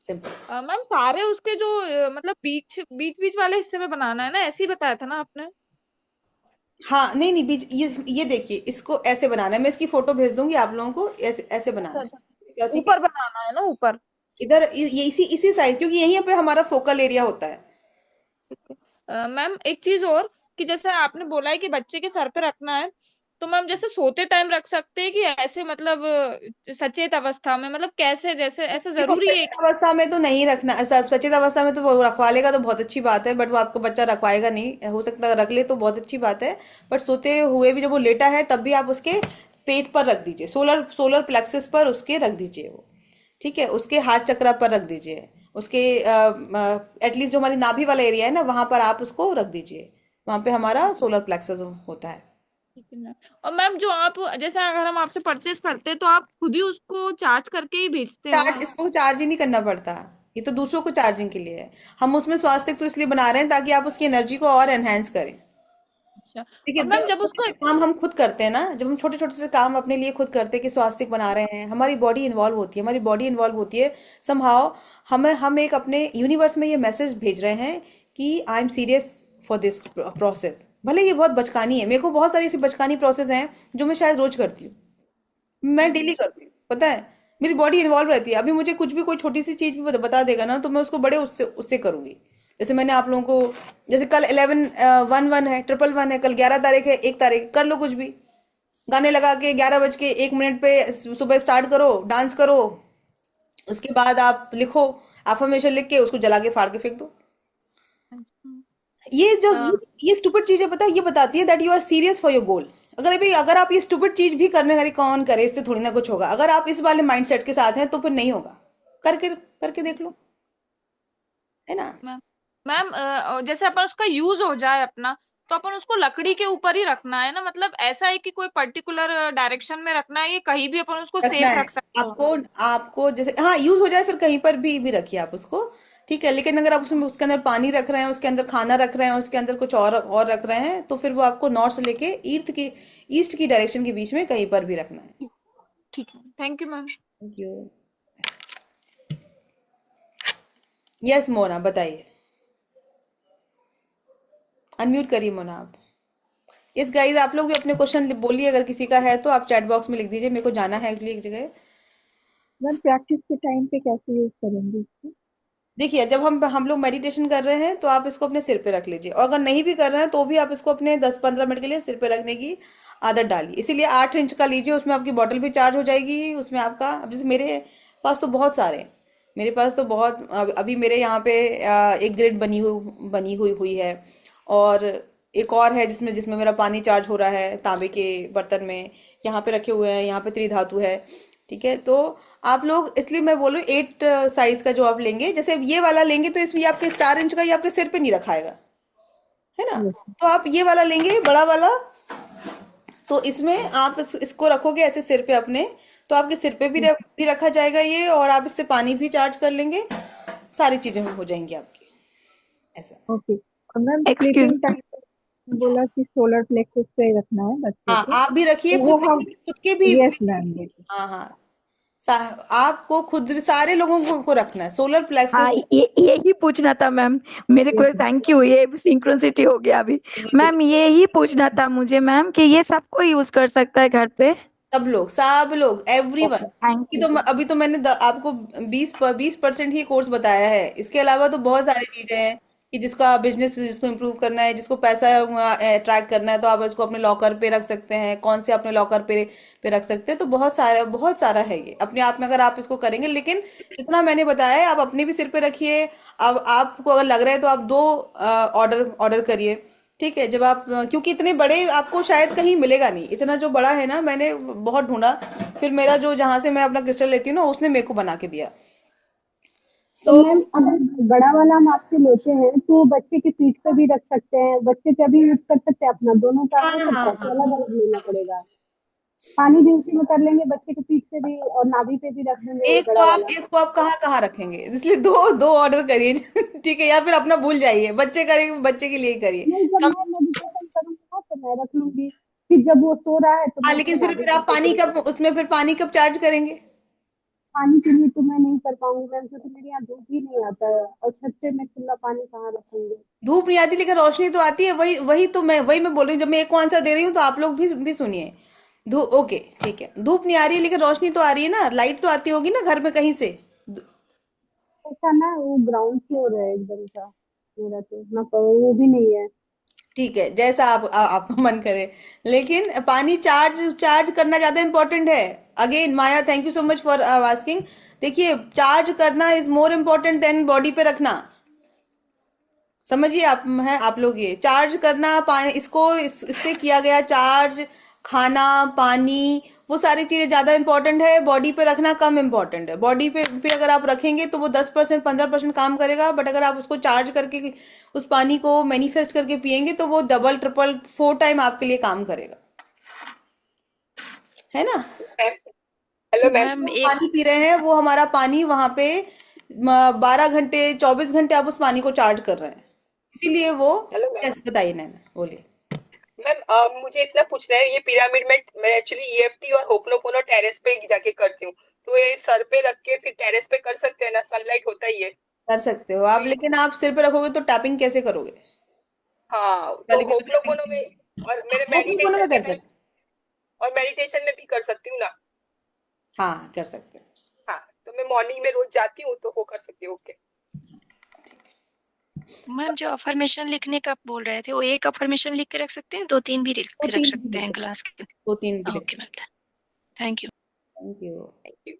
सिंपल। मैम सारे उसके जो मतलब बीच बीच बीच वाले हिस्से में बनाना है ना, ऐसे ही बताया था ना आपने? हाँ नहीं नहीं, बीच ये देखिए, इसको ऐसे बनाना है, मैं इसकी फोटो भेज दूंगी आप लोगों को, ऐसे ऐसे अच्छा बनाना है अच्छा। इसका, ठीक है। ऊपर बनाना है ना, ऊपर? इधर ये इसी इसी साइड, क्योंकि यहीं पे हमारा फोकल एरिया होता है। मैम एक चीज और, कि जैसे आपने बोला है कि बच्चे के सर पे रखना है, तो मैम जैसे सोते टाइम रख सकते हैं कि ऐसे मतलब सचेत अवस्था में, मतलब कैसे, जैसे ऐसा देखो, जरूरी है? सचेत अवस्था में तो नहीं रखना, सचेत अवस्था में तो वो रखवा लेगा तो बहुत अच्छी बात है, बट वो आपका बच्चा रखवाएगा नहीं, हो सकता है रख ले तो बहुत अच्छी बात है, बट सोते हुए भी जब वो लेटा है तब भी आप उसके पेट पर रख दीजिए, सोलर सोलर प्लेक्सिस पर उसके रख दीजिए वो, ठीक है। उसके हार्ट चक्र पर रख दीजिए, उसके एटलीस्ट जो हमारी नाभि वाला एरिया है ना, वहां पर आप उसको रख दीजिए, वहां पे हमारा सोलर प्लेक्सस होता है। ठीक है मैम। और मैम जो आप, जैसे अगर हम आपसे परचेस करते हैं तो आप खुद ही उसको चार्ज करके ही बेचते हैं ना? इसको चार्ज ही नहीं करना पड़ता, ये तो दूसरों को चार्जिंग के लिए है। हम उसमें स्वास्थ्य तो इसलिए बना रहे हैं ताकि आप उसकी एनर्जी को और एनहेंस करें। अच्छा। देखिए, और जब मैम जब छोटे उसको, से काम हम खुद करते हैं ना, जब हम छोटे छोटे से काम अपने लिए खुद करते हैं कि स्वास्थ्य बना रहे हैं, हमारी बॉडी इन्वॉल्व होती है, हमारी बॉडी इन्वॉल्व होती है समहाउ। हम एक अपने यूनिवर्स में ये मैसेज भेज रहे हैं कि I am serious for this process. भले ये बहुत बचकानी है, मेरे को बहुत सारी ऐसी बचकानी प्रोसेस हैं जो मैं शायद रोज करती हूँ, मैं डेली करती हूँ, पता है। मेरी बॉडी इन्वॉल्व रहती है, अभी मुझे कुछ भी, कोई छोटी सी चीज भी बता देगा ना, तो मैं उसको बड़े उससे उससे करूंगी। जैसे मैंने आप लोगों को, जैसे कल 11 11 है, 1 1 है, कल 11 तारीख है, 1 तारीख, कर लो कुछ भी, गाने लगा के 11 बज के 1 मिनट पे सुबह स्टार्ट करो, डांस करो, उसके बाद आप लिखो, अफर्मेशन लिख के उसको जला के फाड़ के फेंक दो। ये जो ये स्टूपिड चीजें पता है, ये बताती है that you are serious for your goal. अगर आप ये स्टूपिड चीज भी करने अरे कौन करे, इससे थोड़ी ना कुछ होगा। अगर आप इस वाले माइंडसेट के साथ हैं तो फिर नहीं होगा। करके करके देख लो, है ना। मैम जैसे अपन उसका यूज हो जाए अपना, तो अपन उसको लकड़ी के ऊपर ही रखना है ना, मतलब ऐसा है कि कोई पर्टिकुलर डायरेक्शन में रखना है, ये कहीं भी अपन उसको रखना सेफ है रख सकते हैं? आपको। आपको जैसे हाँ यूज हो जाए फिर कहीं पर भी रखिए आप उसको, ठीक है। लेकिन अगर आप उसमें उसके अंदर पानी रख रहे हैं, उसके अंदर खाना रख रहे हैं, उसके अंदर कुछ और रख रहे हैं, तो फिर वो आपको नॉर्थ से लेके ईस्ट की डायरेक्शन के बीच में कहीं पर भी रखना है। ठीक है, thank you ma'am. Thank you. Yes Mona बताइए, अनम्यूट करिए मोना आप। यस गाइस, आप लोग भी अपने क्वेश्चन बोलिए, अगर किसी का है तो आप चैट बॉक्स में लिख दीजिए, मेरे को जाना है एक्चुअली एक जगह। मैम प्रैक्टिस के टाइम पे कैसे यूज करेंगे इसको? देखिए, जब हम लोग मेडिटेशन कर रहे हैं तो आप इसको अपने सिर पे रख लीजिए, और अगर नहीं भी कर रहे हैं तो भी आप इसको अपने 10-15 मिनट के लिए सिर पे रखने की आदत डालिए। इसीलिए 8 इंच का लीजिए, उसमें आपकी बॉटल भी चार्ज हो जाएगी। उसमें आपका, अब जैसे मेरे पास तो बहुत सारे हैं, मेरे पास तो बहुत अभी मेरे यहाँ पे एक ग्रिड बनी हुई है, और एक और है जिसमें जिसमें मेरा पानी चार्ज हो रहा है तांबे के बर्तन में। यहाँ पे रखे हुए हैं, यहाँ पे त्रिधातु है, ठीक है। तो आप लोग, इसलिए मैं बोल रही हूँ 8 साइज का जो आप लेंगे, जैसे ये वाला लेंगे तो इसमें ये आपके 4 इंच का ये आपके सिर पे नहीं रखाएगा, है ना। तो आप ये वाला लेंगे बड़ा वाला, तो इसमें आप इसको रखोगे ऐसे सिर पे अपने, तो आपके सिर पे भी रखा जाएगा ये, और आप इससे पानी भी चार्ज कर लेंगे, सारी चीजें हो जाएंगी आपकी, ऐसा। ओके। और मैम एक्सक्यूज स्लीपिंग टाइम बोला कि सोलर प्लेक्सस पे रखना है बच्चे हाँ को, आप भी रखिए, तो वो हम खुद के भी यस मैम। हाँ हाँ, आपको खुद सारे लोगों को रखना है सोलर प्लेक्सस। हाँ, यही पूछना था मैम मेरे को। थैंक यू, ये सिंक्रोनिसिटी हो गया अभी। मैम यही पूछना था मुझे मैम कि ये सबको यूज कर सकता है घर पे? सब लोग एवरीवन। थैंक कि यू। तो अभी तो मैंने आपको 20% ही कोर्स बताया है। इसके अलावा तो बहुत सारी चीजें हैं कि जिसका बिजनेस, जिसको इम्प्रूव करना है, जिसको पैसा अट्रैक्ट करना है, तो आप इसको अपने लॉकर पे रख सकते हैं। कौन से अपने लॉकर पे रख सकते हैं, तो बहुत सारा है ये अपने आप में, अगर आप इसको करेंगे। लेकिन जितना मैंने बताया है, आप अपने भी सिर पे रखिए। अब आपको अगर लग रहा है तो आप 2 ऑर्डर करिए, ठीक है। जब आप, क्योंकि इतने बड़े आपको शायद कहीं मिलेगा नहीं, इतना जो बड़ा है ना, मैंने बहुत ढूंढा, फिर मेरा जो जहां से मैं अपना क्रिस्टल लेती हूँ ना, उसने मेरे को बना के दिया। तो मैम अगर बड़ा वाला हम आपसे लेते हैं तो बच्चे की पीठ पे भी रख सकते हैं, बच्चे पे भी यूज कर सकते हैं अपना, दोनों का हो सकता है, अलग अलग लेना पड़ेगा। पानी भी उसी में कर लेंगे, बच्चे के पीठ पे भी और नाभि पे भी रख देंगे एक बड़ा वाला। को आप कहाँ कहाँ रखेंगे, इसलिए दो दो ऑर्डर करिए ठीक है, या फिर अपना भूल जाइए, बच्चे करेंगे, बच्चे के लिए करिए। नहीं, जब मैं मेडिटेशन करूंगा तो मैं रख लूंगी, फिर जब वो सो रहा है तो हाँ, मैं उसके लेकिन नाभि फिर पे आप पानी रख कब उसमें फिर पानी कब चार्ज करेंगे? पानी के लिए तो मैं नहीं कर पाऊंगी मैम, क्योंकि मेरे यहाँ धूप ही नहीं आता है, और छत पे मैं खुला पानी कहाँ रखूंगी। धूप नहीं आती, लेकिन रोशनी तो आती है। वही मैं बोल रही हूँ। जब मैं एक को आंसर दे रही हूँ तो आप लोग भी सुनिए। धूप, ओके ठीक है, धूप नहीं आ रही है लेकिन रोशनी तो आ रही है ना, लाइट तो आती होगी ना घर में कहीं से। ऐसा ना, वो ग्राउंड फ्लोर है एकदम सा मेरा, तो ना वो भी नहीं है। ठीक है, जैसा आपका मन करे, लेकिन पानी चार्ज करना ज्यादा इंपॉर्टेंट है। Again Maya, thank you so much for asking. देखिए, चार्ज करना is more important then body पे रखना। समझिए आप लोग, ये चार्ज करना, पानी इससे किया गया चार्ज, खाना, पानी, वो सारी चीजें ज्यादा इंपॉर्टेंट है, बॉडी पे रखना कम इंपॉर्टेंट है। बॉडी पे अगर आप रखेंगे तो वो 10% 15% काम करेगा, बट अगर आप उसको चार्ज करके उस पानी को मैनिफेस्ट करके पियेंगे तो वो डबल ट्रिपल 4 टाइम आपके लिए काम करेगा, है ना। Hello ma'am. मैम पानी पी रहे हैं, वो हमारा पानी वहां पे 12 घंटे 24 घंटे आप उस पानी को चार्ज कर रहे हैं, इसीलिए वो। Hello ma'am. कैसे बताइए नैना, बोलिए। मैम मुझे इतना पूछना है, ये पिरामिड में मैं एक्चुअली ईएफटी और होपनोपोनो टेरेस पे जाके करती हूँ, तो ये सर पे रख के फिर टेरेस पे कर सकते हैं ना, सनलाइट होता ही है। कर सकते हो आप, लेकिन आप सिर पे रखोगे तो टैपिंग कैसे करोगे? हाँ, तो गले में तो टैपिंग होपनोपोनो में और मेरे होपनोपोनो में मेडिटेशन कर में मैं सकते। और मेडिटेशन में भी कर सकती हूँ ना? हाँ, कर सकते हो। हाँ, तो मैं मॉर्निंग में रोज जाती हूँ तो वो कर सकती हूँ। ओके मैम, जो अफर्मेशन लिखने का बोल रहे थे, वो एक अफर्मेशन लिख के रख सकते हैं, 2-3 भी लिख के रख 2-3 भी सकते लिख हैं सकते ग्लास के? हो, 2-3 भी लिख ओके सकते मैम, थैंक यू। हो। Thank you. Thank you.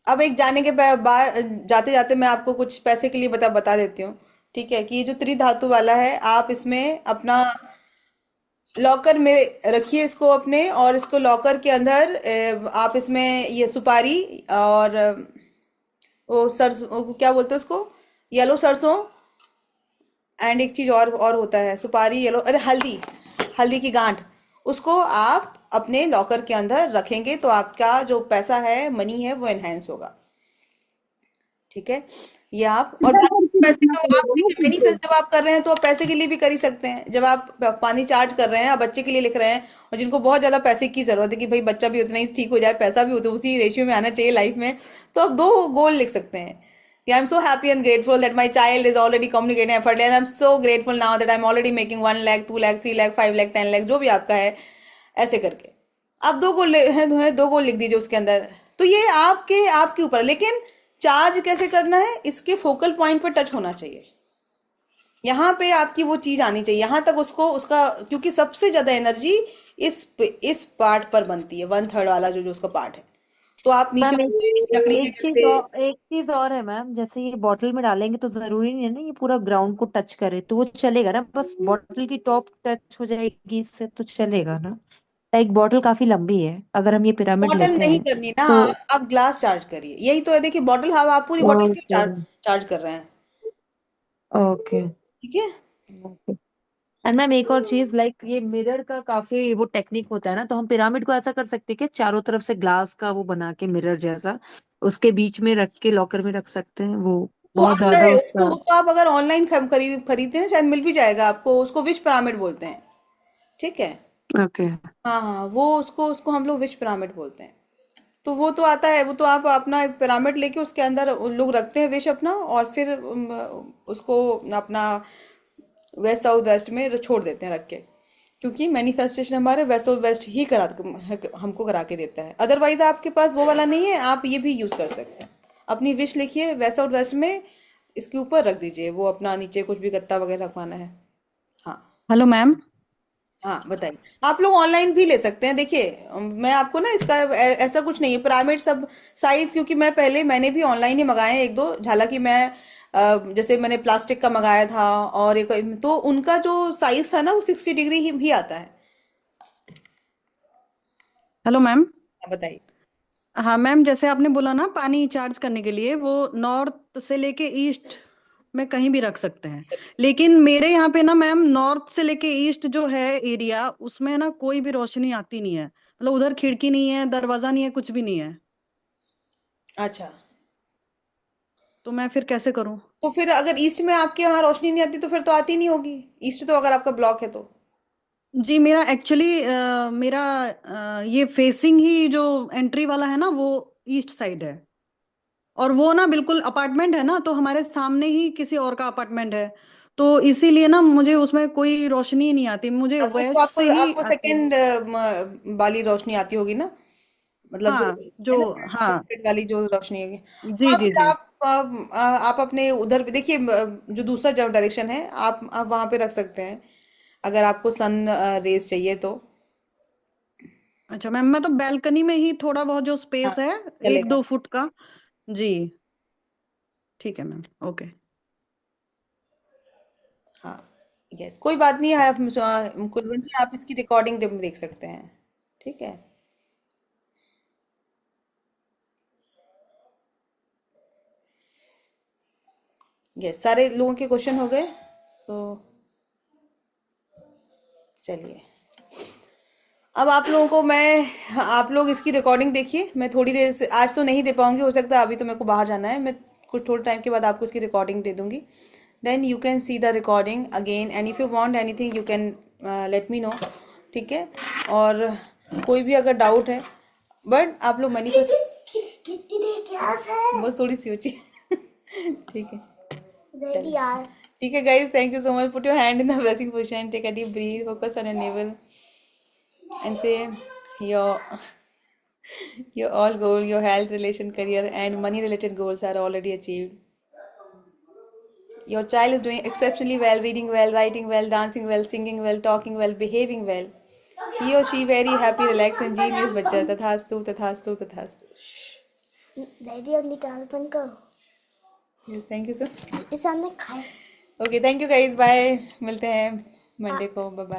अब एक जाने के बाद जाते जाते मैं आपको कुछ पैसे के लिए बता देती हूँ। ठीक है, कि ये जो त्रिधातु वाला है, आप इसमें अपना लॉकर में रखिए इसको अपने, और इसको लॉकर के अंदर आप इसमें ये सुपारी और वो सरसों, वो क्या बोलते हैं उसको, येलो सरसों, एंड एक चीज और होता है, सुपारी, येलो, अरे हल्दी, हल्दी की गांठ, उसको आप अपने लॉकर के अंदर रखेंगे तो आपका जो पैसा है, मनी है, वो एनहेंस होगा। ठीक है, ये आप, और कितना करके पैसे रखना का आप पड़ेगा ना देखिए, खुद को? मैनिफेस्ट जब आप कर रहे हैं तो आप पैसे के लिए भी कर ही सकते हैं। जब आप पानी चार्ज कर रहे हैं, आप बच्चे के लिए लिख रहे हैं, और जिनको बहुत ज्यादा पैसे की जरूरत है कि भाई बच्चा भी उतना ही ठीक हो जाए, पैसा भी उसी रेशियो में आना चाहिए लाइफ में, तो आप 2 गोल लिख सकते हैं कि I am so happy and grateful that my child is already communicating effortlessly and I am so grateful now that I am already making 1 lakh, 2 lakh, 3 lakh, 5 lakh, 10 lakh, जो भी आपका है, ऐसे करके आप 2 गोल हैं, 2 गोल लिख दीजिए उसके अंदर। तो ये आपके ऊपर है। लेकिन चार्ज कैसे करना है, इसके फोकल पॉइंट पे टच होना चाहिए, यहाँ पे आपकी वो चीज आनी चाहिए, यहाँ तक उसको उसका, क्योंकि सबसे ज्यादा एनर्जी इस पार्ट पर बनती है, 1/3 वाला जो जो उसका पार्ट है। तो आप नीचे मैम एक लकड़ी के गत्ते, एक चीज और है मैम, जैसे ये बॉटल में डालेंगे तो जरूरी नहीं है ना ये पूरा ग्राउंड को टच करे, तो वो चलेगा ना, बस बॉटल की टॉप टच हो जाएगी इससे तो चलेगा ना? एक बॉटल काफी लंबी है, अगर हम ये पिरामिड बॉटल लेते नहीं हैं करनी ना, तो। आप ग्लास चार्ज करिए, यही तो है। देखिए बॉटल, हवा, आप पूरी बॉटल क्यों ओके चार्ज कर रहे हैं? ओके ठीक है। ओके। एंड मैम एक और चीज, लाइक ये मिरर का काफी वो टेक्निक होता है ना, तो हम पिरामिड को ऐसा कर सकते हैं कि चारों तरफ से ग्लास का वो बना के मिरर जैसा उसके बीच में रख के लॉकर में रख सकते हैं, वो वो बहुत आता ज्यादा है उसको, उसका। वो तो आप अगर ऑनलाइन खरीदते हैं शायद मिल भी जाएगा आपको, उसको विश पिरामिड बोलते हैं। ठीक है। ओके हाँ हाँ, वो उसको उसको हम लोग विश पिरामिड बोलते हैं। तो वो तो आता है, वो तो आप अपना पिरामिड लेके उसके अंदर उन लोग रखते हैं विश अपना, और फिर उसको अपना वेस्ट साउथ वेस्ट में छोड़ देते हैं रख के, क्योंकि मैनिफेस्टेशन हमारे वेस्ट साउथ वेस्ट ही हमको करा के देता है। अदरवाइज आपके पास वो वाला नहीं है, आप ये भी यूज कर सकते हैं। अपनी विश लिखिए वेस्ट साउथ वेस्ट में, इसके ऊपर रख दीजिए, वो अपना नीचे कुछ भी गत्ता वगैरह रखवाना है। हाँ हेलो मैम। हाँ, बताइए। आप लोग ऑनलाइन भी ले सकते हैं। देखिए मैं आपको ना इसका ऐसा कुछ नहीं है, पिरामिड सब साइज, क्योंकि मैंने भी ऑनलाइन ही मंगाए हैं 1-2, हालांकि मैं जैसे मैंने प्लास्टिक का मंगाया था, और एक तो उनका जो साइज था ना, वो 60 डिग्री ही भी आता है। Hello ma'am. बताइए। हाँ मैम, जैसे आपने बोला ना पानी चार्ज करने के लिए वो नॉर्थ से लेके ईस्ट में कहीं भी रख सकते हैं, लेकिन मेरे यहाँ पे ना मैम नॉर्थ से लेके ईस्ट जो है एरिया, उसमें ना कोई भी रोशनी आती नहीं है, मतलब उधर खिड़की नहीं है, दरवाजा नहीं है, कुछ भी नहीं है। अच्छा, तो मैं फिर कैसे करूँ? तो फिर अगर ईस्ट में आपके वहां रोशनी नहीं आती तो फिर तो आती नहीं होगी ईस्ट, तो अगर आपका ब्लॉक है तो। जी मेरा एक्चुअली मेरा ये फेसिंग ही जो एंट्री वाला है ना वो ईस्ट साइड है, और वो ना बिल्कुल अपार्टमेंट है ना, तो हमारे सामने ही किसी और का अपार्टमेंट है, तो इसीलिए ना मुझे उसमें कोई रोशनी नहीं आती, मुझे अच्छा, तो वेस्ट आपको से ही आपको आती है। सेकंड वाली रोशनी आती होगी ना, मतलब जो हाँ है जो, ना, हाँ सनसेट वाली जो रोशनी होगी। जी हाँ, जी फिर जी। आप अपने उधर भी देखिए, जो दूसरा जो डायरेक्शन है, आप वहां पे रख सकते हैं, अगर आपको सन रेज चाहिए तो। अच्छा मैम, मैं तो बैल्कनी में ही थोड़ा बहुत जो हाँ, स्पेस है, एक चलेगा। दो फुट का। जी ठीक है मैम, ओके। हाँ, यस, कोई बात नहीं है। आप कुलवंत जी, आप इसकी रिकॉर्डिंग देख सकते हैं। ठीक है। यस, सारे लोगों के क्वेश्चन हो गए, तो चलिए, अब आप लोगों को आप लोग इसकी रिकॉर्डिंग देखिए। मैं थोड़ी देर से, आज तो नहीं दे पाऊंगी, हो सकता है, अभी तो मेरे को बाहर जाना है, मैं कुछ थोड़े टाइम के बाद आपको इसकी रिकॉर्डिंग दे दूंगी। Then you can see the recording again, and if you want anything you can let me know. ठीक है। और कोई भी अगर डाउट है, बट आप लोग मैनिफेस्ट, कितनी देर क्लास है? बस थोड़ी सी होती है। ठीक है, जल्दी चलिए। यार। ठीक है guys, thank you so much. Put your hand in the blessing position, take a deep breath, focus on your navel, and say your your all goal, your health, relation, career, and money related goals are already achieved. Your child is doing exceptionally well, reading well, writing well, dancing well, singing well, talking well, behaving well. He or she very happy, relaxed, and genius बच्चा। तथास्तु तथास्तु तथास्तु। Daddy अपनी class बंद करो। Thank you sir. इस हमने खाए। Okay, thank you guys, bye, मिलते हैं मंडे को, बाय बाय।